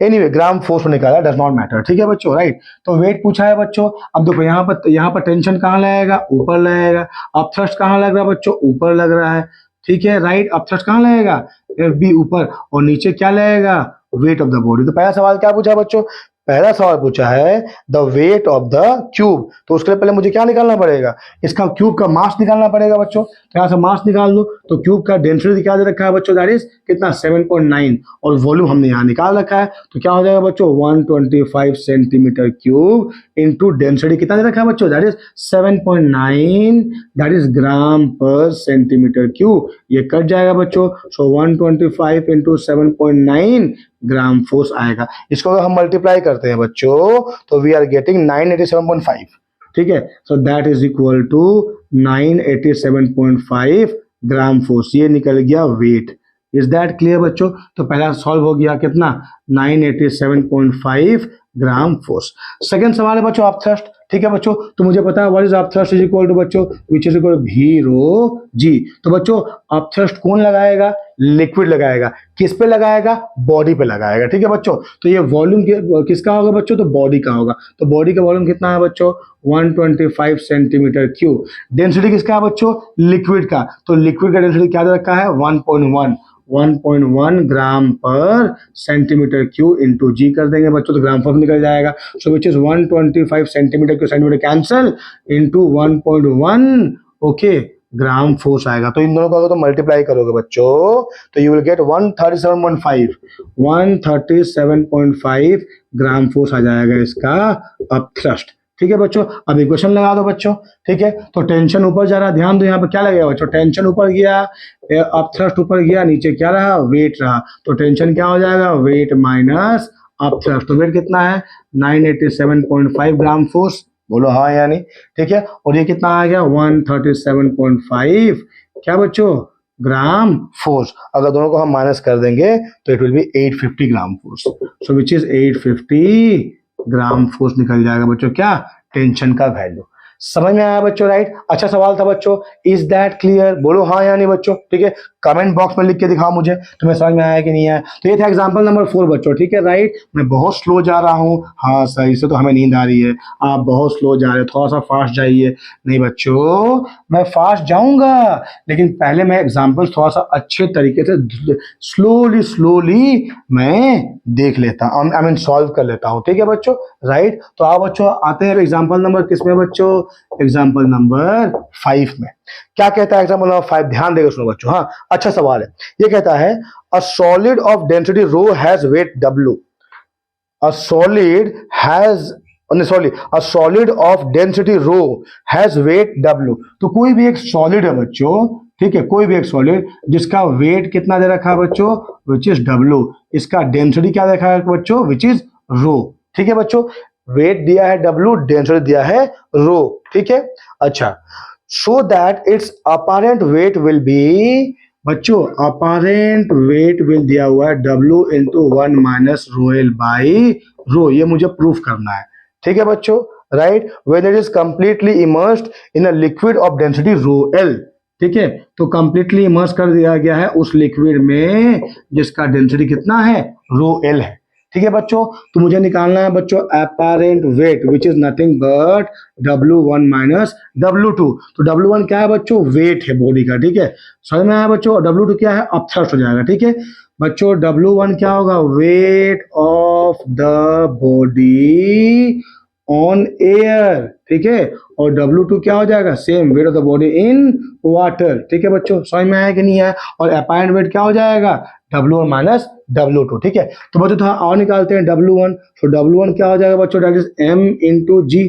एनीवे ग्राम फोर्स में निकाला, डज नॉट मैटर, ठीक है बच्चों, राइट। तो वेट पूछा है बच्चों। अब देखो यहाँ पर टेंशन कहाँ लगेगा, ऊपर लगेगा। अब थ्रस्ट कहाँ लग रहा है बच्चों, ऊपर लग रहा है, ठीक है, राइट। अब थ्रस्ट कहाँ लगेगा, एफ बी ऊपर, और नीचे क्या लगेगा, वेट ऑफ द बॉडी। तो पहला सवाल क्या पूछा बच्चों, पहला सवाल पूछा है the weight of the cube. तो उसके लिए पहले मुझे क्या निकालना पड़ेगा, इसका क्यूब का मास निकालना पड़ेगा बच्चों। तो यहाँ से मास निकाल लो, तो क्यूब का डेंसिटी क्या दे रखा है बच्चों, दैट इज कितना, 7.9, और वॉल्यूम हमने यहाँ निकाल रखा है। तो क्या हो जाएगा बच्चों, 125 सेंटीमीटर क्यूब इंटू डेंसिटी कितना दे रखा है बच्चों, that is 7.9, that is gram per centimetre cube. ये कट जाएगा बच्चों, सो 125 इंटू 7.9 ग्राम फोर्स आएगा। इसको अगर हम मल्टीप्लाई करते हैं बच्चों, तो वी आर गेटिंग 987.5, ठीक है। So that is equal to 987.5 gram force, ये निकल गया वेट। इज दैट क्लियर बच्चों। तो पहला सॉल्व हो गया कितना, 987.5 ग्राम फोर्स। सेकंड सवाल है बच्चों अपथ्रस्ट, ठीक है बच्चों। तो मुझे पता है what is upthrust is equal to बच्चों, which is equal V rho जी। तो बच्चों अपथ्रस्ट कौन लगाएगा, लिक्विड लगाएगा, किस पे लगाएगा, बॉडी पे लगाएगा, ठीक है बच्चों। तो ये वॉल्यूम किसका होगा बच्चों, तो बॉडी का होगा। तो बॉडी का वॉल्यूम कितना है बच्चों, 125 सेंटीमीटर क्यूब। डेंसिटी किसका है बच्चों, लिक्विड का। तो लिक्विड का डेंसिटी क्या दे रखा है, 1.1 ग्राम पर सेंटीमीटर क्यूब इंटू जी कर देंगे बच्चों, तो ग्राम फोर्स निकल जाएगा। So which is 125 centimetre cube, centimetre cancel into 1.1, okay, gram force आएगा। तो इन दोनों को अगर तो मल्टीप्लाई करोगे बच्चों, तो you will get 137.5 gram force आ जाएगा इसका अपथ्रस्ट, ठीक है बच्चों। अब इक्वेशन लगा दो बच्चों, ठीक है। तो टेंशन ऊपर जा रहा है, ध्यान दो यहाँ पे क्या लगेगा बच्चों, टेंशन ऊपर गया, अपथ्रस्ट ऊपर गया, नीचे क्या रहा, वेट रहा। तो टेंशन क्या हो जाएगा, वेट माइनस अपथ्रस्ट। तो वेट कितना है, 987.5 ग्राम फोर्स, बोलो हाँ या नहीं, ठीक है। और ये कितना आ गया, 137.5 क्या बच्चों, ग्राम फोर्स। अगर दोनों को हम माइनस कर देंगे तो it will be 850 gram force. So which is 850 gram force निकल जाएगा बच्चों क्या, टेंशन का वैल्यू। समझ में आया बच्चों? राइट, अच्छा सवाल था बच्चों। Is that clear? बोलो हाँ या नहीं बच्चों, ठीक है। कमेंट बॉक्स में लिख के दिखाओ मुझे तुम्हें समझ में आया कि नहीं आया। तो ये था एग्जांपल नंबर 4 बच्चों, ठीक है। राइट, मैं बहुत स्लो जा रहा हूँ, हाँ सर, इससे तो हमें नींद आ रही है। आप बहुत स्लो जा रहे हो, थोड़ा सा फास्ट जाइए। नहीं बच्चों, मैं फास्ट जाऊंगा, लेकिन पहले मैं एग्जाम्पल थोड़ा सा अच्छे तरीके से स्लोली स्लोली मैं देख लेता हूँ, आई मीन सॉल्व कर लेता हूँ, ठीक है बच्चों। राइट, तो आओ बच्चों आते हैं एग्जाम्पल नंबर किसमें बच्चों? एग्जाम्पल नंबर 5 में। क्या कहता है एग्जाम्पल नंबर 5? ध्यान देकर सुनो बच्चों, हाँ अच्छा सवाल है। ये कहता है a solid of density rho has weight W। a solid has sorry, a solid of density rho has weight W। तो कोई भी एक सॉलिड है बच्चों, ठीक है, कोई भी एक सॉलिड जिसका वेट कितना दे रखा है बच्चों? Which is W। इसका डेंसिटी क्या देखा है बच्चों? विच इज रो, ठीक है बच्चों। वेट दिया है W, डेंसिटी दिया है रो, ठीक है। अच्छा, so that it's apparent weight will be, बच्चों अपरेंट वेट विल दिया हुआ है W into 1 minus rho L by rho. ये मुझे प्रूफ करना है, ठीक है बच्चों। Right, when it is completely immersed in a liquid of density rho L, ठीक है। तो कंप्लीटली इमर्स कर दिया गया है उस लिक्विड में जिसका डेंसिटी कितना है? रो एल है, ठीक है बच्चों। तो मुझे निकालना है बच्चों apparent weight which is nothing but W1 minus W2। तो W1 क्या है बच्चों? वेट है बॉडी का, ठीक है। समझ में आया बच्चों? W2 क्या है? अपथ्रस्ट हो जाएगा, ठीक है बच्चों। W1 क्या होगा? Wait of the body on air, ठीक है। और W2 क्या हो जाएगा? Same, wait of the body in water, ठीक है बच्चों। समझ में आया कि नहीं आया? और अपैरेंट वेट क्या हो जाएगा? W1 माइनस W2, ठीक है। तो बच्चों थोड़ा और निकालते हैं W1। तो W1 क्या हो जाएगा बच्चों? दैट इज M इंटू जी।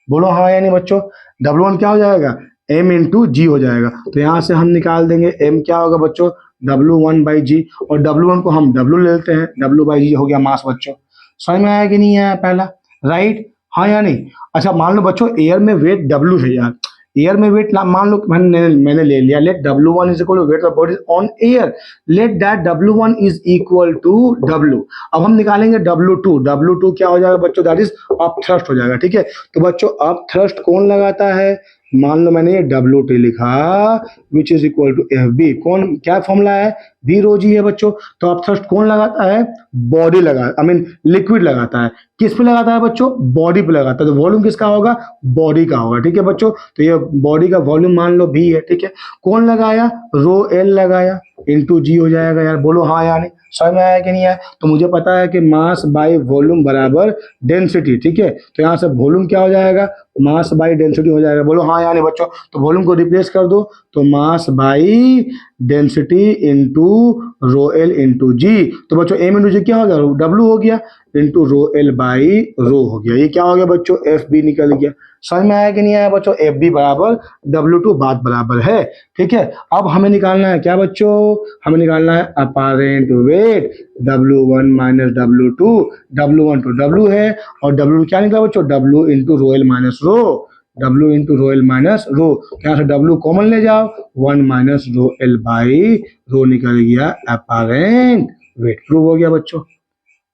बोलो हाँ या नहीं बच्चों? W1 क्या हो जाएगा? M इंटू जी हो जाएगा। तो यहाँ से हम निकाल देंगे M क्या होगा बच्चों? W1 बाई जी। और W1 को हम W ले लेते हैं, W बाई जी हो गया मास बच्चों। समझ में आया कि नहीं आया पहला? राइट, हाँ या नहीं? अच्छा मान लो बच्चों एयर में वेट W है यार, एयर में वेट मान लो मैंने ले लिया। Let W1 is equal to weight of body on air, let that W1 is equal to W। अब हम निकालेंगे W2। W2 क्या हो जाएगा बच्चों? दैट इज अप थ्रस्ट हो जाएगा, ठीक है। तो बच्चों अप थ्रस्ट कौन लगाता है? मान लो मैंने ये W2 लिखा which is equal to FB। कौन, क्या फॉर्मूला है? V रो जी है बच्चों। तो अप थ्रस्ट कौन लगाता है? बॉडी लगा, आई मीन लिक्विड लगाता है। किस पे लगाता है बच्चों? बॉडी पे लगाता है। तो वॉल्यूम किसका होगा? बॉडी का होगा, ठीक है बच्चों। तो ये बॉडी का वॉल्यूम मान लो V है, ठीक है। कौन लगाया? रो एल लगाया, इंटू जी हो जाएगा यार। बोलो हाँ या नहीं? समझ में आया कि नहीं आया? तो मुझे पता है कि मास बाई वॉल्यूम बराबर डेंसिटी, ठीक है। तो यहाँ से वॉल्यूम क्या हो जाएगा? मास बाई डेंसिटी हो जाएगा। बोलो हाँ या नहीं बच्चों? तो वॉल्यूम को रिप्लेस कर दो, तो mass by density into rho L into G. तो बच्चों एम इंटू जी क्या हो गया? W हो गया, into rho L by rho हो गया। ये क्या हो गया बच्चों? FB निकल गया। समझ में आया कि नहीं आया बच्चों? FB बराबर W2, बात बराबर है, ठीक है। अब हमें निकालना है क्या बच्चों? हमें निकालना है apparent wait W1 minus W2। W1 तो W है, और W क्या निकला बच्चों? W into rho L minus rho, W into rho L minus rho. यहाँ से W कॉमन ले जाओ, 1 minus rho L by rho निकल गया अपैरेंट वेट। प्रूव हो गया बच्चों।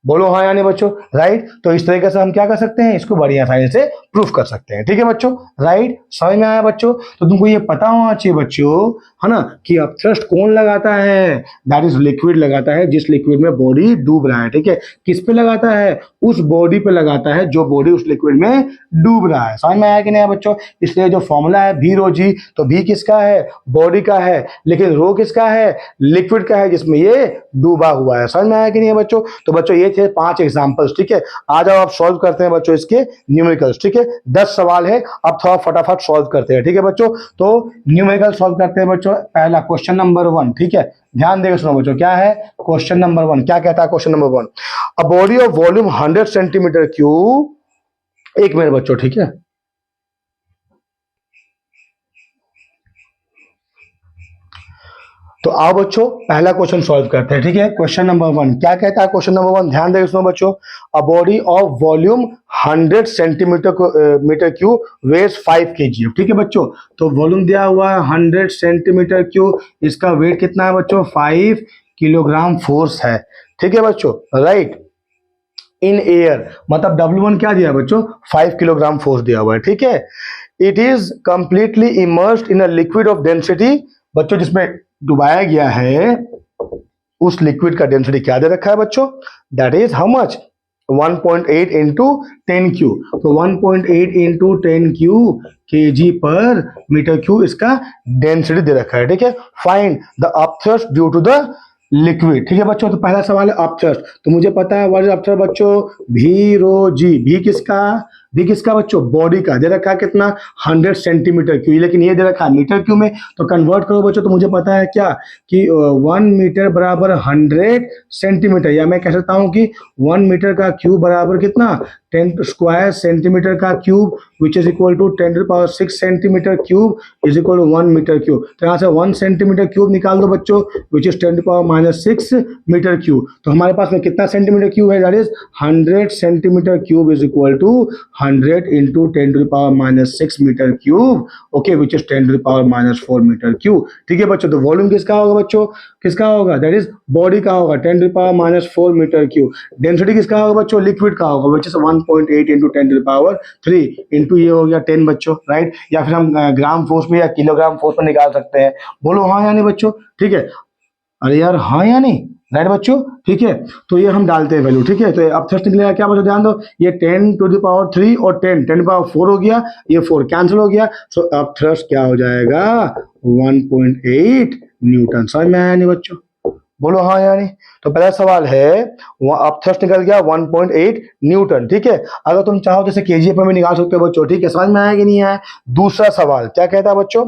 बोलो हाँ या नहीं बच्चों? राइट, तो इस तरीके से हम क्या कर सकते हैं? इसको बड़ी आसानी से प्रूफ कर सकते हैं, ठीक है बच्चों। राइट, समझ में आया बच्चों? तो तुमको ये पता होना चाहिए बच्चों, है ना, कि अपथ्रस्ट कौन लगाता है? दैट इज लिक्विड लगाता है, जिस लिक्विड में बॉडी डूब रहा है, ठीक है। किस पे लगाता है? उस बॉडी पे लगाता है जो बॉडी उस लिक्विड में डूब रहा है। समझ में आया कि नहीं बच्चों? इसलिए जो फॉर्मूला है V रो जी, तो V किसका है? बॉडी का है, लेकिन रो किसका है? लिक्विड का है जिसमें ये डूबा हुआ है। समझ में आया कि नहीं बच्चों? तो बच्चों ये थे 5 एग्जांपल्स, ठीक है। आ जाओ आप सॉल्व करते हैं बच्चों इसके न्यूमेरिकल्स, ठीक है। 10 सवाल है, अब थोड़ा फटाफट सॉल्व करते हैं, ठीक है बच्चों। तो न्यूमेरिकल सॉल्व करते हैं बच्चों। पहला क्वेश्चन नंबर 1, ठीक है, ध्यान देकर सुनो बच्चों। क्या है क्वेश्चन नंबर 1? क्या कहता है question number 1? A body of volume 100 centimetre cube, एक मिनट बच्चों, ठीक है। तो आओ बच्चों पहला क्वेश्चन सॉल्व करते हैं, ठीक है। क्वेश्चन नंबर 1 क्या कहता है? क्वेश्चन नंबर 1 ध्यान देकर सुनो बच्चों। A body of volume 100 centimetre metre cube weights 5 kg, ठीक है बच्चों। तो वॉल्यूम दिया हुआ है 100 सेंटीमीटर क्यूब, इसका वेट कितना है बच्चों? 5 किलोग्राम फोर्स है, ठीक है बच्चों। राइट, इन एयर, मतलब W1 क्या दिया बच्चों? 5 किलोग्राम फोर्स दिया हुआ है, ठीक है। It is completely immersed in a liquid of density, बच्चों जिसमें डुबाया गया है उस लिक्विड का डेंसिटी क्या दे रखा है बच्चों, that is how much 1.8 into 10 cube. तो 1.8 into 10 cube kg per metre cube इसका डेंसिटी दे रखा है। ठीक है, find the upthrust due to the liquid. ठीक है बच्चों, तो पहला सवाल है अपथ्रस्ट। तो मुझे पता है व्हाट इज अपथ्रस्ट बच्चों, भी रो जी। भी किसका बच्चों, बॉडी का दे रखा है कितना 100 सेंटीमीटर क्यू, लेकिन ये दे रखा है मीटर क्यू में। तो कन्वर्ट करो बच्चों, तो मुझे पता है क्या कि 1 मीटर बराबर 100 सेंटीमीटर, या मैं कह सकता हूं कि 1 मीटर का क्यूब बराबर कितना 10 स्क्वायर सेंटीमीटर का cube, which is equal to 10⁶ centimetre cube is equal to 1 metre cube. तो यहाँ से 1 सेंटीमीटर क्यूब निकाल दो बच्चों, विच इज 10⁻⁻6 मीटर क्यूब। तो हमारे पास में कितना सेंटीमीटर क्यूब है, that is 100 centimetre cube is equal to 100 into 10⁻⁻6 metre cube, okay, which is 10⁻⁻4 metre cube. ठीक है बच्चों, तो वॉल्यूम किसका होगा बच्चों, किसका होगा, दैट इज बॉडी का होगा 10⁻⁻4 मीटर क्यूब। डेंसिटी किसका होगा बच्चों, लिक्विड का होगा, विच इज 1.8 इंटू 10⁻3 इंटू ये हो गया 10 बच्चों, राइट। या फिर हम ग्राम फोर्स में या किलोग्राम फोर्स में निकाल सकते हैं। बोलो हाँ या नहीं बच्चों, ठीक है, अरे यार हाँ या नहीं, राइट बच्चों। ठीक है, तो ये हम डालते हैं वैल्यू। ठीक है, तो अब थ्रस्ट निकलेगा क्या बच्चों, ध्यान दो, ये 10⁻3 और 10⁻4 हो गया, ये 4 कैंसिल हो गया। सो अब थ्रस्ट क्या हो जाएगा 1.8 न्यूटन। समझ में आया नहीं बच्चों, बोलो हाँ या नहीं। तो पहला सवाल है अब थ्रस्ट निकल गया 1.8 न्यूटन। ठीक है, अगर तुम चाहो जैसे केजीएफ में भी निकाल सकते हो बच्चों। ठीक है, समझ में आया कि नहीं आया। दूसरा सवाल क्या कहता है बच्चों,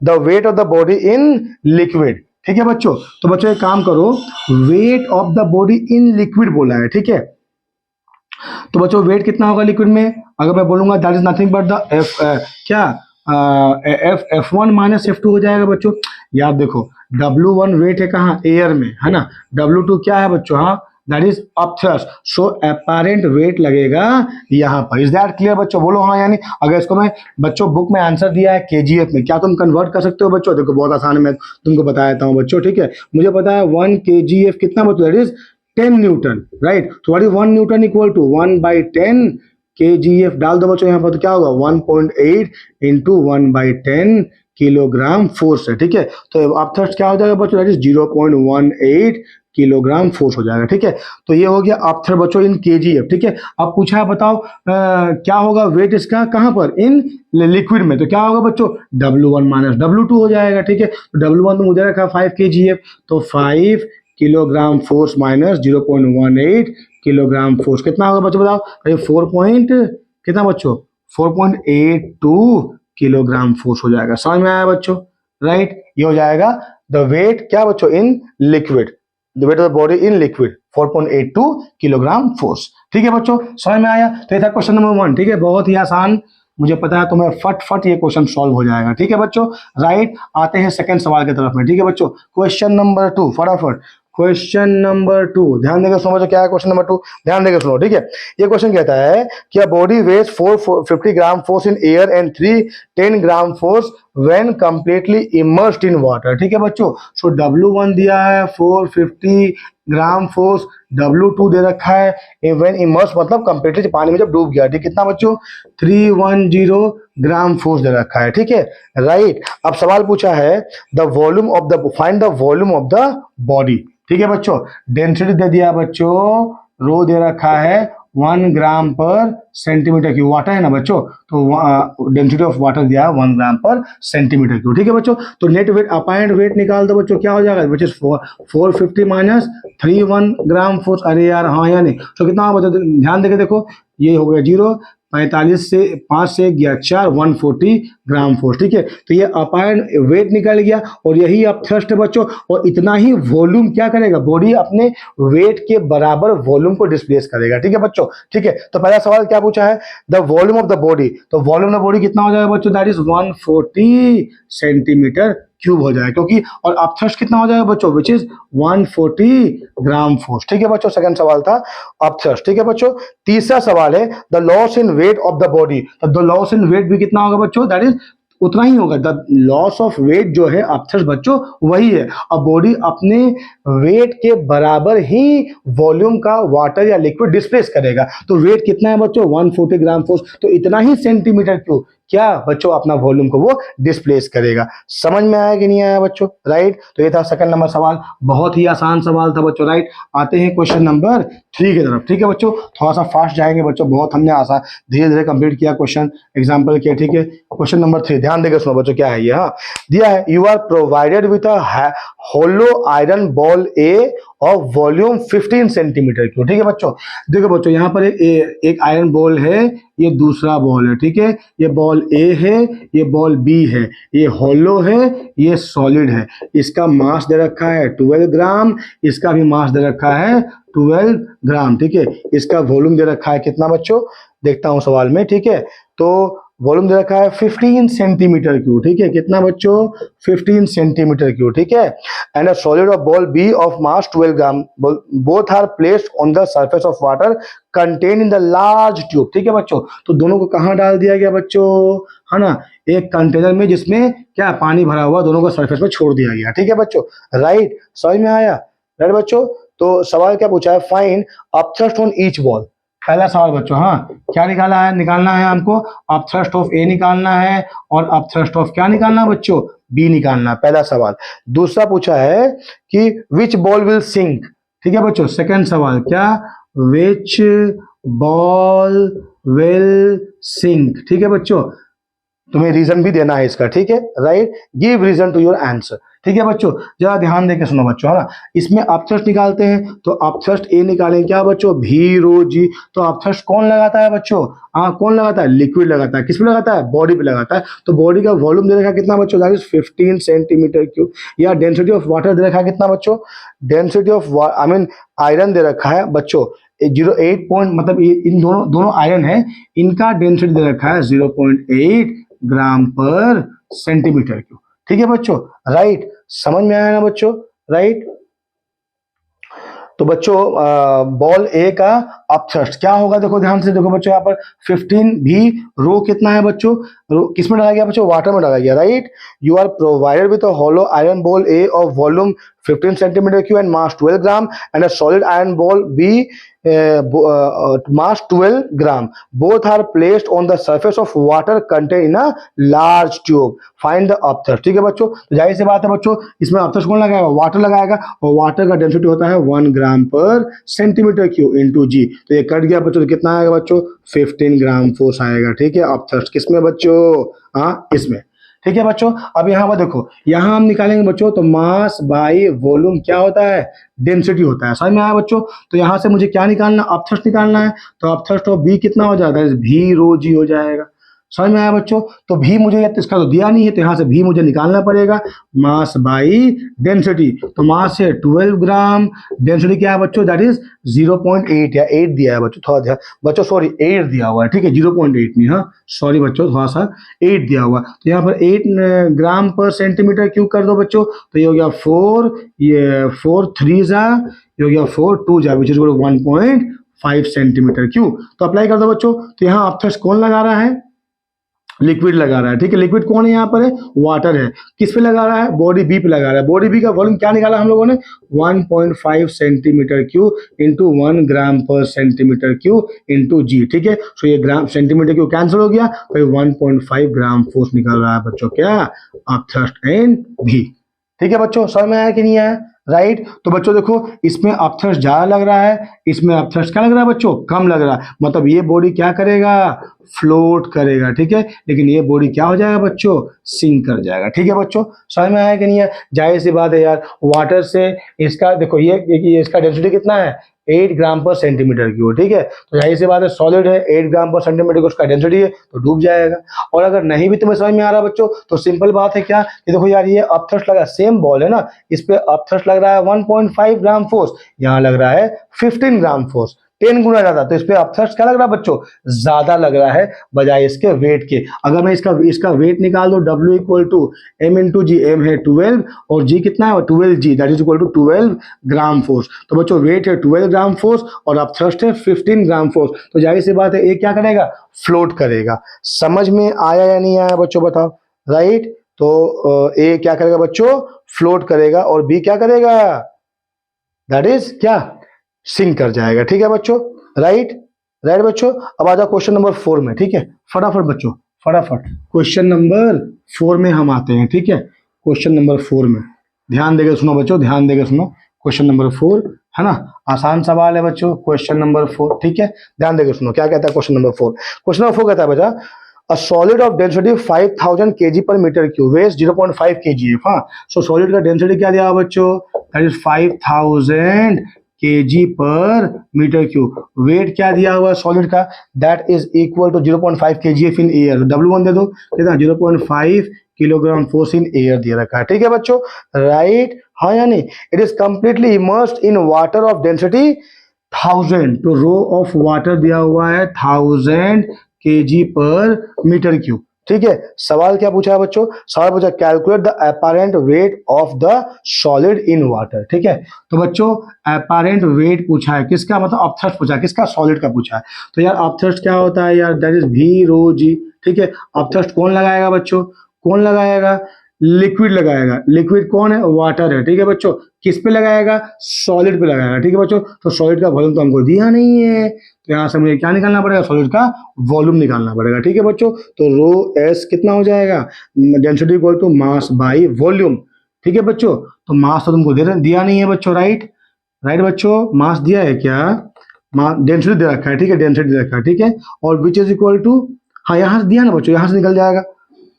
the weight of the body in liquid. ठीक है बच्चों, तो बच्चों एक काम करो, wait of the body in liquid बोला है। ठीक है, तो बच्चों वेट कितना होगा लिक्विड में, अगर मैं बोलूंगा that is nothing but the क्या F1 माइनस F2 हो जाएगा बच्चों। याद देखो W1 वेट है कहाँ, एयर में, है ना। W2 क्या है बच्चों, हाँ, that is upthrust, so apparent wait लगेगा यहाँ पर। इज दैट क्लियर बच्चों, बोलो हाँ यानी। अगर इसको मैं बच्चों बुक में आंसर दिया है केजीएफ में, क्या तुम कन्वर्ट कर सकते हो बच्चों, देखो बहुत आसान है, मैं तुमको बता देता हूँ बच्चों। ठीक है, मुझे पता है 1 kgf कितना बच्चों, दैट इज 10 न्यूटन, राइट। तो what is 1 newton equal to 1/10 kgf, डाल दो बच्चों यहाँ पर, तो क्या होगा 1.8 इंटू 1/10 किलोग्राम फोर्स है। ठीक है, तो अब थ्रस्ट क्या हो जाएगा बच्चों, दैट इज 0.18 किलोग्राम फोर्स हो जाएगा। ठीक है, तो ये हो गया अपथ्रस्ट बच्चों इन केजीएफ। ठीक है, अब पूछा है बताओ क्या होगा वेट इसका कहाँ पर, इन लिक्विड में। तो क्या होगा बच्चों, W1 माइनस W2 हो जाएगा। ठीक है, तो W1 तो मुझे रखा 5 kgf, तो 5 kilogram force minus 0.18 kilogram force कितना होगा बच्चों बताओ, अरे कितना बच्चों 4.82 किलोग्राम फोर्स हो जाएगा। समझ में आया बच्चों, राइट। ये हो जाएगा द वेट क्या बच्चों in liquid, the weight of the body in liquid 4.82 kilogram force. ठीक है बच्चों, समझ में आया। तो ये था क्वेश्चन नंबर 1। ठीक है, बहुत ही आसान, मुझे पता है तुम्हें फट ये क्वेश्चन सॉल्व हो जाएगा। ठीक है बच्चों, राइट। आते हैं सेकंड सवाल की तरफ में। ठीक है बच्चों, क्वेश्चन नंबर 2 फटाफट। क्वेश्चन नंबर 2 ध्यान देकर सुनो, क्या है क्वेश्चन नंबर 2, ध्यान देकर सुनो। ठीक है, ये क्वेश्चन कहता है कि body weights 450 gram force in air and 310 gram force when completely immersed in water. ठीक है बच्चों, सो W1 दिया है 450 ग्राम फोर्स, W2 दे रखा है व्हेन इमर्स मतलब कंप्लीटली पानी में जब डूब गया। ठीक, कितना बच्चों 310 ग्राम फोर्स दे रखा है। ठीक है, राइट। अब सवाल पूछा है the volume of the, find the volume of the body. ठीक है बच्चों, डेंसिटी दे दिया बच्चों, रो दे रखा है 1 gram per centimetre cube, water है ना बच्चों, तो डेंसिटी ऑफ वाटर दिया है 1 ग्राम पर सेंटीमीटर क्यूब। ठीक है बच्चों, तो नेट वेट अपारेंट वेट निकाल दो बच्चों, क्या हो जाएगा, which is 450 minus 31 gram force. अरे यार हाँ या नहीं, तो कितना होगा बच्चों, ध्यान देके देखो, ये हो गया 0, 45 से 5 से गया 4, 140 ग्राम फोर्स। ठीक है, तो ये अपारेंट वेट निकल गया और यही अब थ्रस्ट है बच्चों, और इतना ही वॉल्यूम क्या करेगा, बॉडी अपने वेट के बराबर वॉल्यूम को डिस्प्लेस करेगा। ठीक है बच्चों, ठीक है। तो पहला सवाल क्या पूछा है, the volume of the body, तो वॉल्यूम ऑफ द बॉडी कितना हो जाएगा बच्चों, दैट इज 140 सेंटीमीटर क्यूब हो जाएगा, क्योंकि और अब थ्रस्ट कितना हो जाएगा बच्चों, विच इज 140 ग्राम फोर्स। ठीक है बच्चों, सेकंड सवाल था अब थ्रस्ट। ठीक है बच्चों, तीसरा सवाल है the loss in wait of the body, तो द लॉस इन वेट भी कितना होगा बच्चों, दैट इज उतना ही होगा, द लॉस ऑफ वेट जो है अपथ्रस्ट बच्चों वही है। अब बॉडी अपने वेट के बराबर ही वॉल्यूम का वाटर या लिक्विड डिस्प्लेस करेगा, तो वेट कितना है बच्चों 140 ग्राम फोर्स, तो इतना ही सेंटीमीटर क्यूब क्या बच्चों, अपना वॉल्यूम को वो डिस्प्लेस करेगा। समझ में आया कि नहीं आया बच्चों, राइट। तो ये था सेकंड नंबर सवाल, बहुत ही आसान सवाल था बच्चों, राइट। आते हैं क्वेश्चन नंबर 3 की तरफ, ठीक है बच्चों। थोड़ा सा फास्ट जाएंगे बच्चों, बहुत हमने आसान धीरे धीरे कंप्लीट किया क्वेश्चन एग्जाम्पल किया, ठीक है। क्वेश्चन नंबर 3 ध्यान देकर सुनो बच्चों, क्या है ये। हाँ, दिया है, you are provided with a hollow iron ball A of volume 15 centimetre cube, ठीक है बच्चों। देखो बच्चों, यहाँ पर एक आयरन बॉल है, ये दूसरा बॉल है, ठीक है। ये बॉल ए है, ये बॉल बी है, ये होलो है, ये सॉलिड है। इसका मास दे रखा है 12 ग्राम, इसका भी मास दे रखा है 12 ग्राम, ठीक है। इसका वॉल्यूम दे रखा है कितना बच्चों, देखता हूं सवाल में, ठीक है। तो वॉल्यूम दे रखा है 15 सेंटीमीटर क्यूब, ठीक है। कितना बच्चों, 15 सेंटीमीटर क्यूब, ठीक है। And a solid of ball B of mass 12 gram, both are placed on the surface of water contain in the large tube, ठीक है बच्चों। तो दोनों को कहाँ डाल दिया गया बच्चों, है ना, एक कंटेनर में जिसमें क्या पानी भरा हुआ, दोनों को सरफेस में छोड़ दिया गया, ठीक है बच्चों, राइट। समझ में आया, राइट बच्चों। तो सवाल क्या पूछा है, find upthrust on each ball. पहला सवाल बच्चों, हाँ, क्या निकालना है हमको, अपथ्रस्ट ऑफ ए निकालना है और अपथ्रस्ट ऑफ क्या निकालना है बच्चों, बी निकालना है, पहला सवाल। दूसरा पूछा है कि विच बॉल विल सिंक, ठीक है बच्चों। सेकंड सवाल क्या, विच बॉल विल सिंक, ठीक है बच्चों। तुम्हें रीजन भी देना है इसका, ठीक है, right. Give reason to your answer, ठीक है बच्चों। जरा ध्यान देकर सुनो बच्चों, है ना। इसमें अपथ्रस्ट निकालते हैं, तो अपथ्रस्ट ए निकालें क्या बच्चों, भी रो जी। तो अपथ्रस्ट कौन लगाता है बच्चों, हाँ, कौन लगाता है, लिक्विड लगाता है। किस पे लगाता है, बॉडी पे लगाता है। तो बॉडी का वॉल्यूम दे रखा है कितना बच्चों, दैट इज 15 सेंटीमीटर क्यूब। या डेंसिटी ऑफ वाटर दे रखा है कितना बच्चों, density of I mean iron दे रखा है बच्चों 0.8 पॉइंट, मतलब इन दोनों आयरन है, इनका डेंसिटी दे रखा है 0.8 ग्राम पर सेंटीमीटर क्यूब, ठीक है बच्चों, राइट। समझ में आया ना बच्चों, राइट। तो बच्चों बॉल ए का अपथ्रस्ट क्या होगा, देखो ध्यान से देखो बच्चों, यहाँ पर 15 भी रो कितना है बच्चों, रो किसमें डाला गया बच्चों, वाटर में डाला गया, right. You are provided with a hollow iron ball A of volume 15 centimetre cube and mass 12 gram and a solid iron ball B mass 12 gram. Both are placed on the surface of water contained in a large tube. Find the upthrust, ठीक है बच्चों। तो जाहिर सी बात है बच्चों, इसमें upthrust कौन लगाएगा, वाटर लगाएगा, और वाटर का डेंसिटी होता है 1 gram per centimetre cube into G. तो ये कट गया बच्चों, तो कितना आएगा बच्चों, 15 ग्राम फोर्स आएगा, ठीक है। अपथ्रस्ट किसमें बच्चों, हाँ, इसमें, ठीक है बच्चों। अब यहाँ पर देखो, यहाँ हम निकालेंगे बच्चों, तो मास बाई वॉल्यूम क्या होता है, डेंसिटी होता है। समझ में आया बच्चों। तो यहाँ से मुझे क्या निकालना, अपथ्रस्ट निकालना है। तो अपथ्रस्ट ऑफ बी कितना हो जाता है, भी रो जी हो जाएगा। समझ में आया बच्चों। तो भी मुझे इसका तो दिया नहीं है, तो यहाँ से भी मुझे निकालना पड़ेगा, मास बाई डेंसिटी। तो मास है 12 ग्राम, डेंसिटी क्या है बच्चों, दैट इज 0.8 या 8 दिया है बच्चों, थोड़ा ध्यान बच्चों, सॉरी 8 दिया हुआ है, ठीक है, 0.8 नहीं, हाँ सॉरी बच्चों, थोड़ा सा 8 दिया हुआ। तो यहाँ पर 8 ग्राम पर सेंटीमीटर क्यूब कर दो बच्चों। तो ये हो गया 4, ये 4 3 जा, ये हो गया 4 2 जा, विच इज 1.5 सेंटीमीटर क्यूब। तो अप्लाई कर दो बच्चों। तो यहाँ अपथ्रस्ट कौन लगा रहा है, लिक्विड लगा रहा है, ठीक है। लिक्विड कौन है यहाँ पर है, वाटर है। किस पे लगा रहा है, बॉडी बी पे लगा रहा है। बॉडी बी का वॉल्यूम क्या निकाला हम लोगों ने, 1.5 centimetre cube into 1 gram per centimetre cube into जी, ठीक है। सो ये ग्राम सेंटीमीटर क्यूब कैंसिल हो गया, तो 1.5 ग्राम फोर्स निकल रहा है बच्चों, क्या, अपथ्रस्ट एंड भी, ठीक है बच्चों। समझ में आया कि नहीं आया, राइट। तो बच्चों देखो, इसमें अपथ्रस्ट ज्यादा लग रहा है, इसमें अपथ्रस्ट क्या लग रहा है बच्चों, कम लग रहा है। मतलब ये बॉडी क्या करेगा, फ्लोट करेगा, ठीक है। लेकिन ये बॉडी क्या हो जाएगा बच्चों, सिंक कर जाएगा, ठीक है बच्चों। समझ में आया कि नहीं है, जाहिर सी बात है यार, वाटर से इसका देखो, ये इसका डेंसिटी कितना है, 8 ग्राम पर सेंटीमीटर क्यूब, ठीक है। तो जाहिर सी बात है, सॉलिड है, 8 ग्राम पर सेंटीमीटर उसका डेंसिटी है, तो डूब जाएगा। और अगर नहीं भी तुम्हें समझ में आ रहा बच्चों, तो सिंपल बात है क्या, कि देखो यार, ये अपथ्रस्ट लगा, सेम बॉल है ना, इस पे अपथ्रस्ट लग रहा है 1.5 ग्राम फोर्स, यहाँ लग रहा है 15 ग्राम फोर्स, 10 गुना ज्यादा। तो इस पे अपथ्रस्ट क्या लग रहा है बच्चों, ज्यादा लग रहा है बजाय इसके वेट के। अगर मैं इसका वेट निकाल दो, W equal to M into G, M है 12 और जी कितना है 12 G, that is equal to 12 gram force. तो बच्चों वेट है 12 ग्राम फोर्स और अपथ्रस्ट है 15 ग्राम फोर्स। तो जाहिर सी बात है, ये क्या करेगा, फ्लोट करेगा। समझ में आया या नहीं आया बच्चों, बताओ, राइट। तो ए क्या करेगा बच्चों, फ्लोट करेगा, और बी क्या करेगा, दैट इज क्या, सिंक कर जाएगा, ठीक है बच्चों, राइट, राइट बच्चों। अब आ जाओ क्वेश्चन नंबर 4 में, ठीक है, फटाफट बच्चों, फटाफट क्वेश्चन नंबर 4 में हम आते हैं, ठीक है। क्वेश्चन नंबर 4 में ध्यान देकर सुनो बच्चों, ध्यान देकर सुनो। क्वेश्चन नंबर 4 है ना, आसान सवाल है बच्चों। क्वेश्चन नंबर 4, ठीक है, ध्यान देकर सुनो क्या कहता है क्वेश्चन नंबर 4। क्वेश्चन नंबर 4 कहता है बच्चा, a solid of density 5000 kg per meter cube weighs 0.5 kgf। हाँ, सो सॉलिड का डेंसिटी क्या दिया हुआ बच्चों, that is 5000 kg per metre cube. Weight क्या दिया हुआ सॉलिड का, that is equal to 0.5 kgf in air. W1 दे दो, कितना 0.5 किलोग्राम फोर्स इन एयर दिया रखा है, ठीक है बच्चों, राइट। हाँ या नहीं, it is completely immersed in water of density 1000। तो रो ऑफ वाटर दिया हुआ है 1000 kg पर मीटर क्यूब, ठीक है। सवाल क्या पूछा है बच्चों, सवाल पूछा calculate the apparent wait of the solid in water, ठीक है। तो बच्चों अपैरेंट वेट पूछा है किसका, मतलब अपथ्रस्ट पूछा है किसका, सॉलिड का पूछा है। तो यार अपथ्रस्ट क्या होता है यार, that is V rho G, ठीक है। अपथ्रस्ट कौन लगाएगा बच्चों, कौन लगाएगा, लिक्विड लगाएगा। लिक्विड कौन है, वाटर है, ठीक है बच्चों। किस पे लगाएगा, सॉलिड पे लगाएगा, ठीक है बच्चों। तो सॉलिड का वॉल्यूम तो हमको दिया नहीं है, तो यहाँ से मुझे क्या निकालना पड़ेगा, सॉलिड का वॉल्यूम निकालना पड़ेगा, ठीक है बच्चों। तो रो एस कितना हो जाएगा, density equal to mass by volume, ठीक है बच्चों। तो मास तो तुमको दिया नहीं है बच्चों, राइट, राइट बच्चों, मास दिया है क्या, डेंसिटी दे रखा है, ठीक है, डेंसिटी दे रखा है, ठीक है। और विच इज इक्वल टू, हाँ यहाँ से दिया ना बच्चों, यहाँ से निकल जाएगा,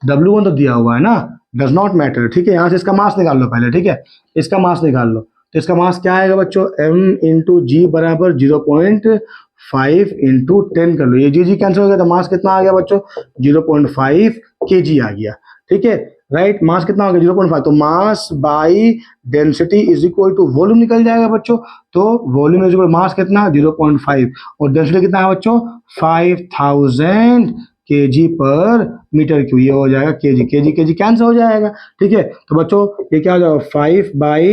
W1 तो दिया हुआ है ना, डज नॉट मैटर, ठीक है। यहाँ से इसका मास निकाल लो पहले, ठीक है, इसका मास निकाल लो। तो इसका मास क्या आएगा बच्चों, m इंटू जी बराबर 0.5 इंटू 10 कर लो, ये जी कैंसिल हो गया, तो मास कितना आ गया बच्चों, 0.5 kg आ गया, ठीक है, राइट। मास कितना हो गया 0.5, तो mass by density is equal to volume निकल जाएगा बच्चों। तो वॉल्यूम इज इक्वल मास कितना 0.5 और डेंसिटी कितना है बच्चों 5000 kg पर मीटर क्यूब, ये हो जाएगा kg कैंसिल हो जाएगा, ठीक है। तो बच्चों ये क्या हो जाएगा 5 बाई,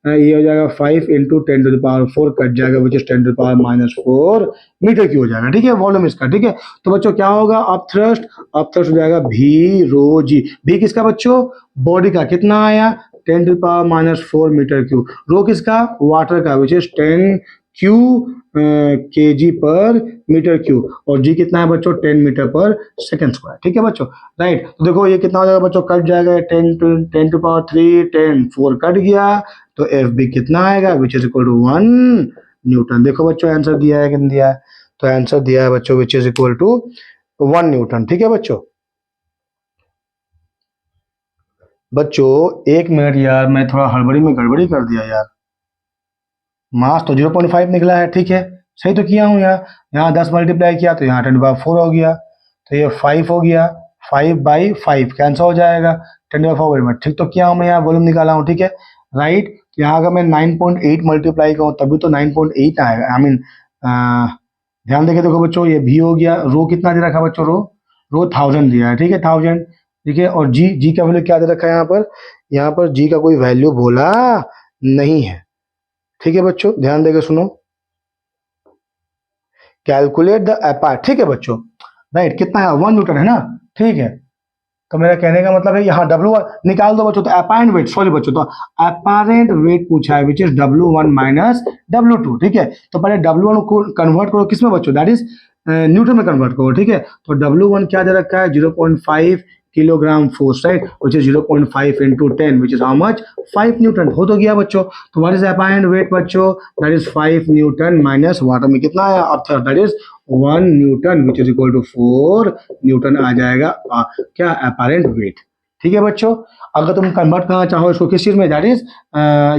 ये हो जाएगा 5 इंटू 10⁴ कट जाएगा, विच इज 10⁻⁴ मीटर क्यूब हो जाएगा, ठीक है, वॉल्यूम इसका, ठीक है। तो बच्चों क्या होगा, अपथ्रस्ट हो जाएगा V रो G। V किसका बच्चों, बॉडी का, कितना आया 10⁻⁴ मीटर क्यूब। रो किसका, वाटर का, which is 10 kg per metre cube. और जी कितना है बच्चों 10 मीटर पर सेकंड स्क्वायर, ठीक है बच्चों, राइट। तो देखो ये कितना हो जाएगा बच्चों, कट जाएगा 10⁻³ 10 4 कट गया, तो एफ बी कितना आएगा, which is equal to 1 newton. देखो बच्चों आंसर दिया है कि नहीं दिया है, तो आंसर दिया है बच्चों which is equal to 1 newton, ठीक है बच्चों। बच्चों 1 मिनट यार, मैं थोड़ा हड़बड़ी में गड़बड़ी कर दिया यार। मास तो 0.5 निकला है, ठीक है, सही तो किया हूँ यार। यहाँ 10 मल्टीप्लाई किया तो यहाँ 10⁻⁴ हो गया, तो ये 5 हो गया, 5/5 कैंसिल हो जाएगा, 10⁻⁴ में ठीक तो किया हूँ मैं, यहाँ वॉल्यूम निकाला हूँ, ठीक है, राइट। यहाँ अगर मैं 9.8 मल्टीप्लाई करूँ तभी तो 9.8 आएगा, आई मीन ध्यान देके देखो बच्चों, ये भी हो गया। रो कितना दे रखा है बच्चों, रो 1000 दिया है, ठीक है, 1000, ठीक है। और जी का वैल्यू क्या दे रखा है यहाँ पर जी का कोई वैल्यू बोला नहीं है, ठीक है बच्चों, ध्यान देकर सुनो। कैलकुलेट द अपार्ट, ठीक है बच्चों, राइट, कितना है 1 न्यूटन है ना, ठीक है। तो मेरा कहने का मतलब है यहाँ W1 निकाल दो बच्चों, तो अपारेंट वेट, सॉरी बच्चों, तो अपारेंट वेट पूछा है which is W1 minus W2, ठीक है। तो पहले W1 को कन्वर्ट करो किसमें बच्चों, दैट इज न्यूटन में कन्वर्ट करो, ठीक है। तो W1 क्या दे रखा है 0.5 kilogram force, right, which is 0.5 into 10 which is how much 5 newton, हो तो गया बच्चों। तो व्हाट इज अपारेंट वेट बच्चों, that is 5 newton minus water में कितना आया upthrust, that is 1 newton which is equal to 4 newton आ जाएगा क्या अपारेंट वेट, ठीक है बच्चों। अगर तुम कन्वर्ट करना चाहो इसको किस चीज में, दैट इज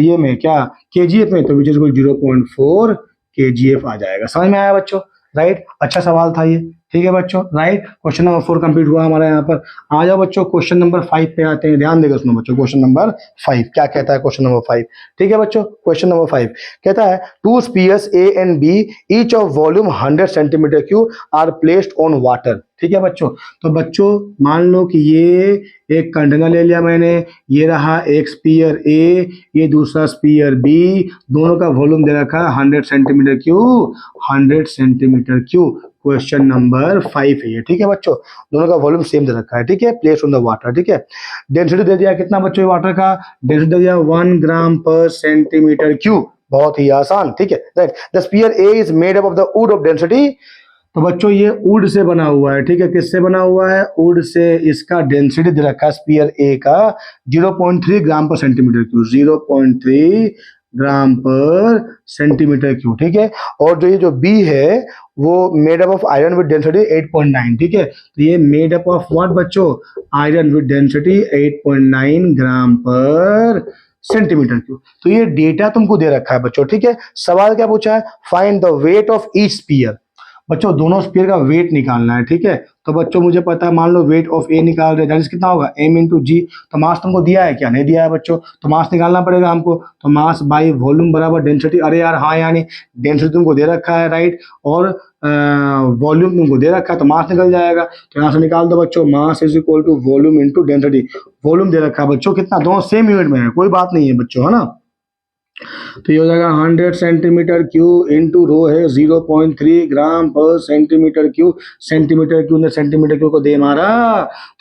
ये में क्या kgf में, तो विच इज इक्वल 0.4 kgf आ जाएगा, समझ में आया बच्चों, राइट। अच्छा सवाल था ये, ठीक है बच्चों, राइट। क्वेश्चन नंबर 4 कंप्लीट हुआ हमारा यहाँ पर। आ जाओ बच्चों क्वेश्चन नंबर 5 पे आते हैं, ध्यान देकर सुनो बच्चों। क्वेश्चन नंबर 5 क्या कहता है, क्वेश्चन नंबर 5, ठीक है बच्चों। क्वेश्चन नंबर 5 कहता है 2 spheres A and B each of volume 100 centimetre cube are placed on water, ठीक है बच्चों। तो बच्चों मान लो कि ये एक कंटेनर ले लिया मैंने, ये रहा एक स्पीयर A, ये दूसरा स्पीयर B, दोनों का वॉल्यूम दे रखा है 100 centimetre cube, 100 centimetre cube. Question number 5 है ये, ठीक है बच्चों, दोनों का वॉल्यूम सेम दे रखा है, ठीक है, प्लेस ऑन द वाटर, ठीक है। डेंसिटी दे दिया कितना बच्चों वाटर का, डेंसिटी दे दिया 1 ग्राम पर सेंटीमीटर क्यूब, बहुत ही आसान, ठीक है, right. The sphere A is made up of the wood of density तो बच्चों ये वुड से बना हुआ है, ठीक है, किससे बना हुआ है, वुड से। इसका डेंसिटी दे रखा है स्पीयर ए का 0.3 ग्राम पर सेंटीमीटर क्यूब, 0.3 ग्राम पर सेंटीमीटर क्यूब, ठीक है। और जो ये जो बी है वो made up of iron with density 8.9, ठीक है। तो ये मेड अप ऑफ व्हाट बच्चों, iron with density 8.9 gram per centimetre cube. तो ये डेटा तुमको दे रखा है बच्चों, ठीक है। सवाल क्या पूछा है, find the weight of each sphere. बच्चों दोनों स्पीयर का वेट निकालना है, ठीक है। तो बच्चों मुझे पता है, मान लो वेट ऑफ ए निकाल रहे हैं, कितना होगा m इंटू जी। तो मास तुमको दिया है क्या, नहीं दिया है बच्चों, तो मास निकालना पड़ेगा हमको। तो मास बाई वॉल्यूम बराबर डेंसिटी, अरे यार हाँ, यानी डेंसिटी तुमको दे रखा है, राइट, और वॉल्यूम तुमको दे रखा है, तो मास निकल जाएगा। तो यहाँ से निकाल दो बच्चों, mass is equal to volume into density. Volume दे रखा है बच्चों कितना, दोनों सेम यूनिट में है, कोई बात नहीं है बच्चों, है ना। तो ये हो जाएगा 100 सेंटीमीटर क्यूब इंटू रो है 0.3 ग्राम per centimetre cube. Centimetre cube ने सेंटीमीटर क्यूब को दे मारा,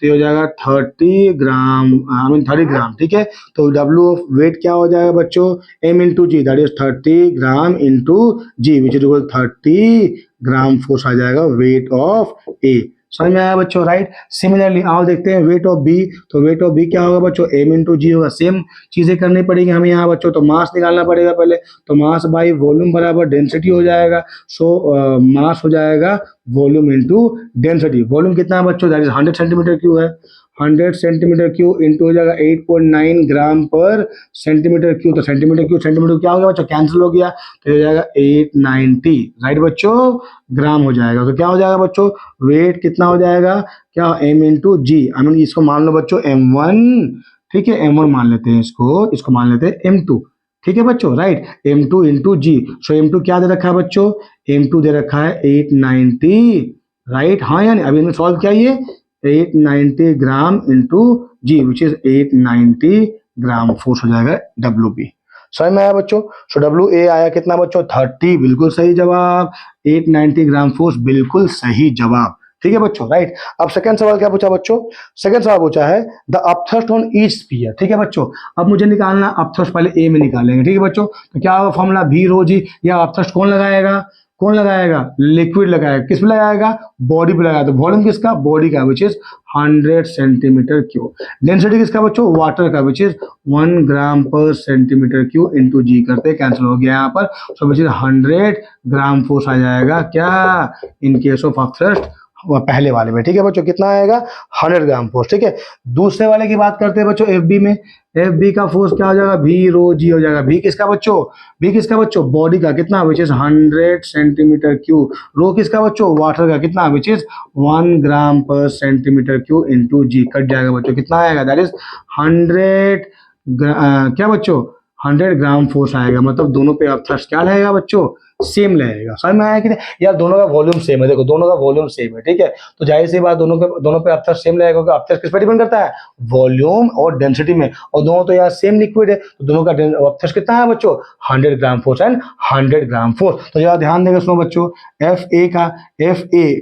तो ये हो जाएगा 30 ग्राम, आई मीन 30 ग्राम, ठीक है। तो डब्ल्यू ऑफ वेट क्या हो जाएगा बच्चों, m into G, that is 30 gram into ji, which is equal 30 gram force आ जाएगा वेट ऑफ ए। समझ में आया बच्चों, राइट। सिमिलरली आओ देखते हैं वेट ऑफ बी। तो वेट ऑफ बी क्या होगा बच्चों, m इंटू जी होगा, सेम चीजें करनी पड़ेगी हमें यहाँ बच्चों। तो मास निकालना पड़ेगा पहले, तो मास बाई वॉल्यूम बराबर डेंसिटी हो जाएगा। सो मास हो जाएगा वॉल्यूम इंटू डेंसिटी। वॉल्यूम कितना है बच्चों, दैट इज 100 सेंटीमीटर क्यूब है। 100 सेंटीमीटर क्यूब इंटू हो जाएगा 8.9 ग्राम पर सेंटीमीटर क्यूब। तो सेंटीमीटर क्या हो गया बच्चों, कैंसिल हो गया, तो हो जाएगा 890, राइट बच्चों, ग्राम हो जाएगा। तो क्या हो जाएगा बच्चों, वेट कितना हो जाएगा, क्या, m into g, I mean इसको मान लो बच्चों m1, ठीक है, m1 मान लेते हैं, इसको मान लेते हैं m2, ठीक है बच्चों, राइट। m2 इंटू जी, सो m2 क्या दे रखा है बच्चों, m2 दे रखा है 890, राइट, हाँ यानी अभी हमने सॉल्व किया ये 890 gram into ji, which is 890 gram force हो जाएगा डब्ल्यू बी। समझ में आया बच्चों। सो डब्ल्यू ए आया कितना बच्चों, 30, बिल्कुल सही जवाब। 890 ग्राम फोर्स, बिल्कुल सही जवाब, ठीक है बच्चों, राइट। अब सेकंड सवाल क्या पूछा बच्चों, सेकंड सवाल पूछा है the upthrust on each sphere, ठीक है बच्चों। अब मुझे निकालना अपथ्रस्ट, पहले ए में निकालेंगे, ठीक है बच्चों। तो क्या होगा फॉर्मूला, भी रो जी, या अपथ्रस्ट कौन लगाएगा, कौन लगाएगा, लिक्विड लगाएगा, किस पे लगाएगा, बॉडी पे लगाएगा। तो वॉल्यूम किसका, बॉडी का, which is 100 centimetre cube. Density किसका बच्चों, वाटर का, which is 1 gram per centimetre cube into जी, करते कैंसिल हो गया यहाँ पर। सो विच इज 100 ग्राम फोर्स आ जाएगा क्या, इन केस ऑफ अपथ्रस्ट, पहले वाले में, ठीक है बच्चों, कितना आएगा, 100 ग्राम फोर्स, ठीक है। दूसरे वाले की बात करते हैं बच्चों, एफ बी में। एफ बी का फोर्स क्या हो जाएगा, भी रो जी हो जाएगा। भी किसका बच्चों, भी किसका बच्चों, बॉडी का, कितना, विच इज 100 सेंटीमीटर क्यूब। रो किसका बच्चों, वाटर का, कितना, which is 1 gram per centimetre cube into ji, cut जाएगा बच्चों, कितना आएगा, दैट इज 100 क्या बच्चों, 100 ग्राम फोर्स आएगा। मतलब दोनों पे अपथ्रस्ट क्या रहेगा बच्चों, सेम रहेगा। समझ में आया कि नहीं यार, दोनों का वॉल्यूम सेम है, देखो दोनों का वॉल्यूम सेम है, ठीक है। तो जाहिर सी बात, दोनों पे अपथ्रस्ट सेम रहेगा, क्योंकि अपथ्रस्ट किस पे डिपेंड करता है, वॉल्यूम और डेंसिटी में। और दोनों तो यार सेम लिक्विड है, तो दोनों का अपथ्रस्ट कितना है बच्चों, 100 gram force and 100 gram force. तो यार ध्यान देंगे, सुनो बच्चों, एफ ए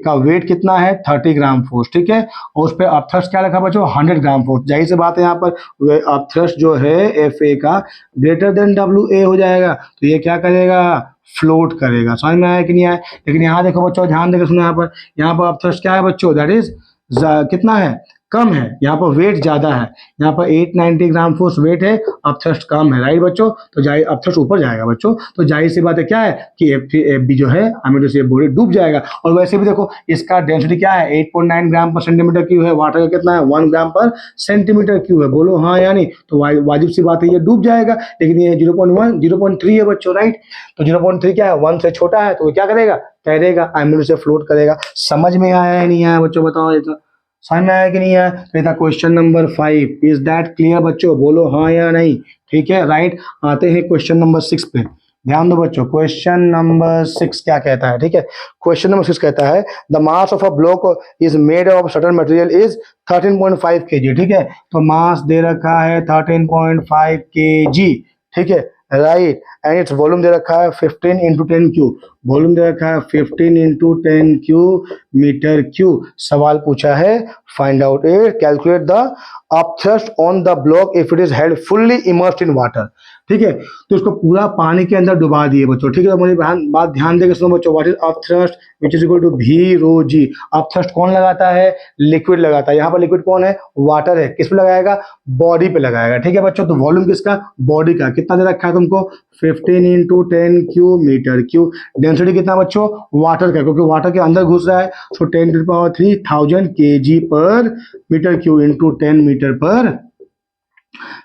का वेट कितना है, 30 ग्राम फोर्स, ठीक है। और उस पर अपथ्रस्ट क्या रखा बच्चों, 100 ग्राम फोर्स। जाहिर सी बात है, यहाँ पर अपथ्रस्ट जो है एफ ए का ग्रेटर देन डब्ल्यू ए हो जाएगा, तो ये क्या करेगा, फ्लोट करेगा। समझ में आया कि नहीं आया। लेकिन यहाँ देखो बच्चों, ध्यान देकर सुनो, यहाँ पर अपथ्रस्ट क्या है बच्चों, दैट इज कितना है, कम है। यहाँ पर वेट ज्यादा है, यहाँ पर 890 ग्राम फोर्स वेट है, अपथ्रस्ट कम है, राइट बच्चों। तो जाहिर अपथ्रस्ट ऊपर जाएगा बच्चों, तो जाहिर सी बात है क्या है कि एफ बी जो है, हमें से बॉडी डूब जाएगा। और वैसे भी देखो, इसका डेंसिटी क्या है, 8.9 ग्राम पर सेंटीमीटर क्यूब है, वाटर का कितना है, 1 ग्राम पर सेंटीमीटर क्यूब है। बोलो हाँ या नहीं, तो वाजिब सी बात है, ये डूब जाएगा। लेकिन ये 0.1 0.3 है बच्चों, राइट। तो 0.3 क्या है, 1 से छोटा है, तो वो क्या करेगा, तैरेगा, आइमिन से फ्लोट करेगा। समझ में आया है नहीं आया बच्चों, बताओ ये तो समझ में आया कि नहीं आया। तो था question number 5, is that clear बच्चों, बोलो हाँ या नहीं, ठीक है, राइट। आते हैं क्वेश्चन नंबर 6 पे, ध्यान दो बच्चों। क्वेश्चन नंबर 6 क्या कहता है, ठीक है। क्वेश्चन नंबर 6 कहता है the mass of a block is made of certain material is 13.5 kg, ठीक है। तो मास दे रखा है 13.5 kg, ठीक है, राइट। एंड इट्स वॉल्यूम दे रखा है 15 × 10 क्यूब। वॉल्यूम दे रखा है 15 इंटू 10 क्यू मीटर क्यू। सवाल पूछा है find out it, calculate the upthrust on the block if it is held fully immersed in water. ठीक है, तो इसको पूरा पानी के अंदर डुबा दिए बच्चों। ठीक है, तो मुझे बात ध्यान देकर सुनो बच्चों। What is upthrust which is equal to V rho ji. Upthrust कौन लगाता है? लिक्विड लगाता है। यहाँ पर लिक्विड कौन है? वाटर है। किस पे लगाएगा? बॉडी पे लगाएगा। ठीक है बच्चों, तो वॉल्यूम किसका? बॉडी का। कितना दे रखा है तुमको? 15 into 10 cube metre cube. Density कितना बच्चों? वाटर का, क्योंकि वाटर के अंदर घुस रहा है, सो 10⁻³ 1000 kg per metre Q into 10 metre per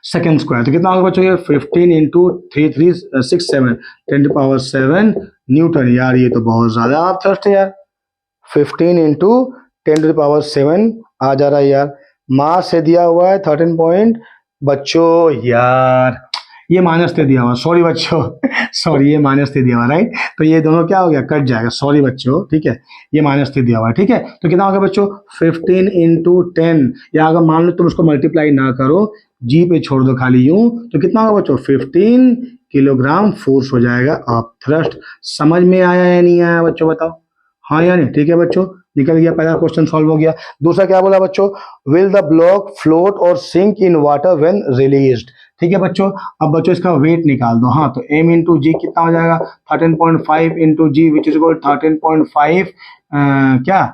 second square. तो कितना होगा बच्चों ये? 15 इंटू 3367 10⁻7 न्यूटन। यार ये तो बहुत ज्यादा आप थर्स्ट है यार। 15 इंटू 10⁻7 आ जा रहा है यार। मास से दिया हुआ है 13 पॉइंट। बच्चों यार ये माइनस से दिया हुआ, सॉरी बच्चों सॉरी, ये माइनस से दिया हुआ राइट। तो ये दोनों क्या हो गया? कट जाएगा, सॉरी बच्चों। ठीक है, ये माइनस से दिया हुआ है। ठीक है, तो कितना होगा बच्चों? 15 इंटू 10, या अगर मान लो तुम उसको मल्टीप्लाई ना करो, जी पे छोड़ दो खाली यूं, तो कितना होगा बच्चों? 15 किलोग्राम फोर्स हो जाएगा आप थ्रस्ट। समझ में आया या नहीं आया बच्चों बताओ? हाँ या नहीं? ठीक है बच्चों, निकल गया, पहला क्वेश्चन सॉल्व हो गया। दूसरा क्या बोला बच्चों? Will the block float or sink in water when released. ठीक है बच्चों, अब बच्चों इसका वेट निकाल दो। हाँ, तो m इंटू जी कितना हो जाएगा? 13.5 into ji which is equal 13.5 क्या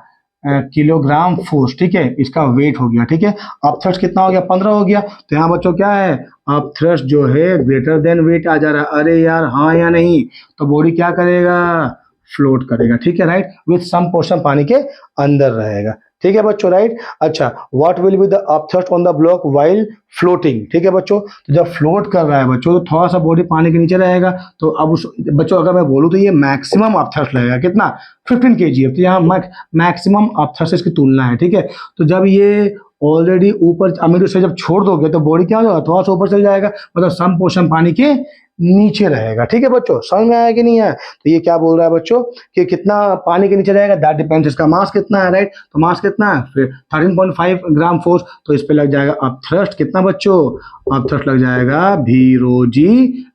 किलोग्राम फोर्स। ठीक है, इसका वेट हो गया। ठीक है, अब थ्रस्ट कितना हो गया? 15 हो गया। तो यहाँ बच्चों क्या है? अब थ्रस्ट जो है ग्रेटर देन वेट आ जा रहा है। अरे यार हाँ या नहीं? तो बॉडी क्या करेगा? फ्लोट करेगा। ठीक है राइट, विथ सम पोर्शन पानी के अंदर रहेगा। ठीक है बच्चों राइट। अच्छा, what will be the upthrust on the block while floating. ठीक है बच्चों, तो जब फ्लोट कर रहा है बच्चों, तो थोड़ा सा बॉडी पानी के नीचे रहेगा। तो अब उस बच्चों अगर मैं बोलूँ तो ये मैक्सिमम अपथ्रस्ट लगेगा। कितना? 15 kg। तो यहाँ मैक्सिमम अपथ्रस्ट इसकी तुलना है। ठीक है, तो जब ये ऑलरेडी ऊपर अमीर से जब छोड़ दोगे तो बॉडी क्या हो जाएगा? थोड़ा सा ऊपर चल जाएगा, मतलब सम पोर्शन पानी के नीचे रहेगा। ठीक है बच्चों, समझ में आया कि नहीं आया? तो ये क्या बोल रहा है बच्चों कि कितना पानी के नीचे रहेगा? That depends. इसका मास कितना है राइट? तो मास कितना है? फिर 13.5 ग्राम फोर्स, तो इस पे लग जाएगा अब थ्रस्ट कितना बच्चों? अब थ्रस्ट लग जाएगा भी रो जी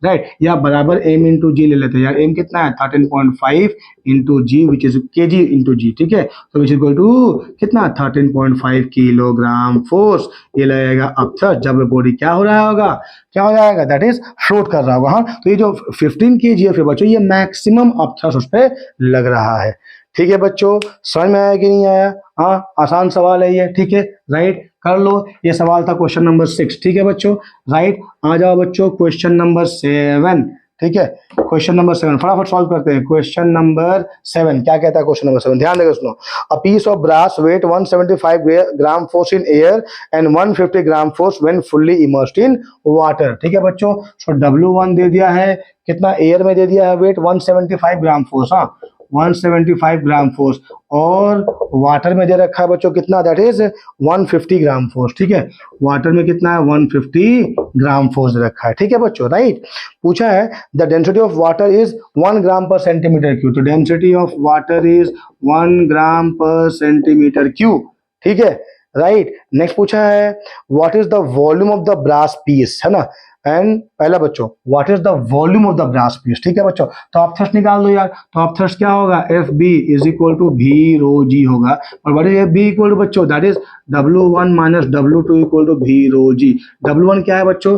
राइट, या बराबर m इंटू जी ले लेते हैं यार। m कितना है? 13.5 इंटू जी विच इज के जी इंटू जी। ठीक है, तो विच इज इक्वल टू कितना? 13.5 किलोग्राम फोर्स। ये लगेगा अब थ्रस्ट जब बॉडी क्या हो रहा होगा? क्या हो जाएगा? दैट इज फ्लोट कर रहा होगा। हाँ, तो ये जो 15 kg है फिर बच्चों, ये मैक्सिमम अपथ्रस्ट उस पर लग रहा है। ठीक है बच्चों, समझ में आया कि नहीं आया? हाँ, आसान सवाल है ये। ठीक है राइट, कर लो। ये सवाल था क्वेश्चन नंबर 6। ठीक है बच्चों राइट, आ जाओ बच्चों क्वेश्चन नंबर 7। ठीक है, क्वेश्चन नंबर 7 फटाफट सॉल्व करते हैं। क्वेश्चन नंबर 7 क्या कहता है? क्वेश्चन नंबर 7 ध्यान देकर सुनो। A piece of brass weight 175 gram force in air and 150 gram force when fully immersed in water. ठीक है बच्चों, सो W1 दे दिया है, कितना एयर में दे दिया है वेट? 175 gram force. हाँ, 175 ग्राम फोर्स, और वाटर में दे रखा है बच्चों कितना? That is 150 gram force. ठीक है, वाटर में कितना है? 150 ग्राम फोर्स रखा है। ठीक है बच्चों राइट। पूछा है the density of water is 1 gram per centimetre cube. तो density of water is 1 gram per centimetre cube. ठीक है राइट। नेक्स्ट पूछा है what is the volume of the brass piece, है ना। एंड पहला बच्चों what is the volume of the brass piece. ठीक है बच्चों, तो आप थ्रस्ट निकाल दो यार। तो आप थ्रस्ट क्या होगा? F B is equal to V rho g होगा। और what is F B equal to बच्चों? That is W1 minus W2 equal to V rho ji. W1 क्या है बच्चों?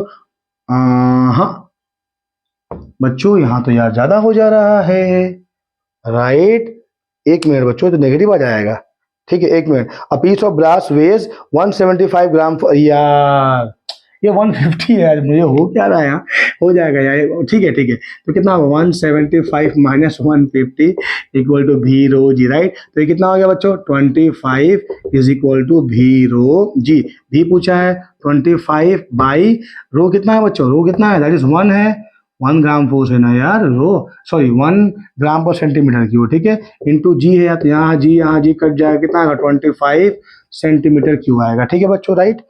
हाँ बच्चों, यहाँ तो यार ज्यादा हो जा रहा है राइट। एक मिनट बच्चों, तो नेगेटिव आ जाएगा। ठीक है, एक minute. A piece of brass weighs 175 gram. यार ये 150 है यार, मुझे हो क्या रहा है यार? हो जाएगा यार। ठीक है ठीक है, तो कितना होगा? 175 minus 150 equal to V rho ji right. तो ये कितना हो गया बच्चों? 25 is equal to V rho जी। भी पूछा है 25 बाई रो कितना है बच्चों? रो कितना है? दैट इज 1 है। 1 ग्राम फोर्स है ना यार, रो sorry 1 gram per centimetre cube. ठीक है, इंटू जी है, तो यहाँ जी कट जाएगा, कितना आएगा? 25 सेंटीमीटर क्यूब आएगा। ठीक है बच्चों राइट,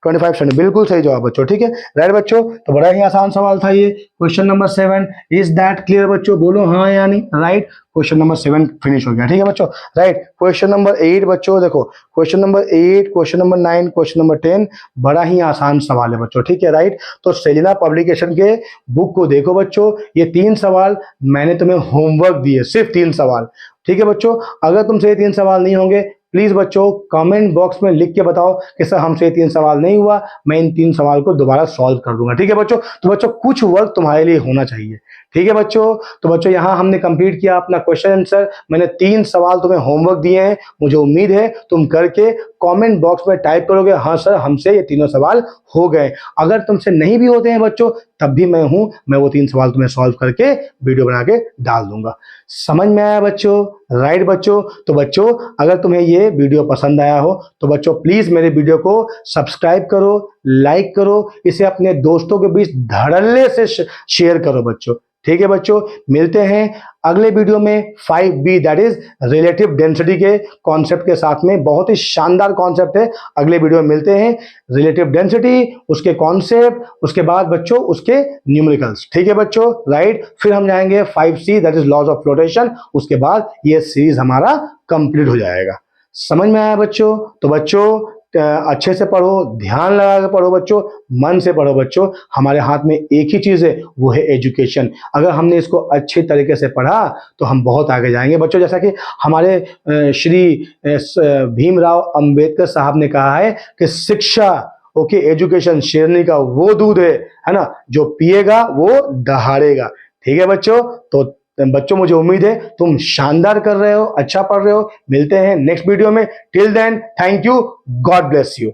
25 बिल्कुल सही जवाब बच्चों, ठीक है, राइट बच्चों। तो बड़ा ही आसान सवाल था ये, question number 7। Is that clear बच्चों, बोलो हाँ या नहीं, राइट। क्वेश्चन नंबर 7 फिनिश हो गया, ठीक है बच्चों, राइट। क्वेश्चन नंबर 8 बच्चों देखो, question number 8, question number 9, question number 10 बड़ा ही आसान सवाल है बच्चों, ठीक है, राइट। तो सेलिना पब्लिकेशन के बुक को देखो बच्चों, ये 3 सवाल मैंने तुम्हें होमवर्क दिए, सिर्फ 3 सवाल, ठीक है बच्चों। अगर तुमसे ये 3 सवाल नहीं होंगे, प्लीज बच्चों कमेंट बॉक्स में लिख के बताओ कि सर हमसे ये 3 सवाल नहीं हुआ, मैं इन 3 सवाल को दोबारा सॉल्व कर दूंगा, ठीक है बच्चों। तो बच्चों कुछ वर्क तुम्हारे लिए होना चाहिए, ठीक है बच्चों। तो बच्चों यहाँ हमने कंप्लीट किया अपना क्वेश्चन आंसर, मैंने 3 सवाल तुम्हें होमवर्क दिए हैं, मुझे उम्मीद है तुम करके कमेंट बॉक्स में टाइप करोगे हाँ सर हमसे ये तीनों सवाल हो गए। अगर तुमसे नहीं भी होते हैं बच्चों, तब भी मैं हूं, मैं वो 3 सवाल तुम्हें सॉल्व करके वीडियो बना के डाल दूंगा। समझ में आया बच्चों, राइट बच्चों। तो बच्चों अगर तुम्हें ये वीडियो पसंद आया हो तो बच्चों प्लीज मेरे वीडियो को सब्सक्राइब करो, लाइक करो, इसे अपने दोस्तों के बीच धड़ल्ले से शेयर करो बच्चों, ठीक है बच्चों। मिलते हैं अगले वीडियो में 5B that is relative density के कॉन्सेप्ट के साथ में, बहुत ही शानदार कॉन्सेप्ट है। अगले वीडियो में मिलते हैं, रिलेटिव डेंसिटी, उसके कॉन्सेप्ट, उसके बाद बच्चों उसके न्यूमेरिकल्स, ठीक है बच्चों, राइट। फिर हम जाएंगे 5C that is laws of flotation, उसके बाद ये सीरीज हमारा कंप्लीट हो जाएगा। समझ में आया बच्चों। तो बच्चों अच्छे से पढ़ो, ध्यान लगा के पढ़ो बच्चों, मन से पढ़ो बच्चों। हमारे हाथ में एक ही चीज है, वो है एजुकेशन। अगर हमने इसको अच्छे तरीके से पढ़ा तो हम बहुत आगे जाएंगे बच्चों। जैसा कि हमारे श्री भीमराव अंबेडकर साहब ने कहा है कि शिक्षा, ओके, एजुकेशन शेरनी का वो दूध है ना, जो पिएगा वो दहाड़ेगा, ठीक है बच्चों। तो बच्चों मुझे उम्मीद है तुम शानदार कर रहे हो, अच्छा पढ़ रहे हो। मिलते हैं नेक्स्ट वीडियो में, till then thank you, God bless you.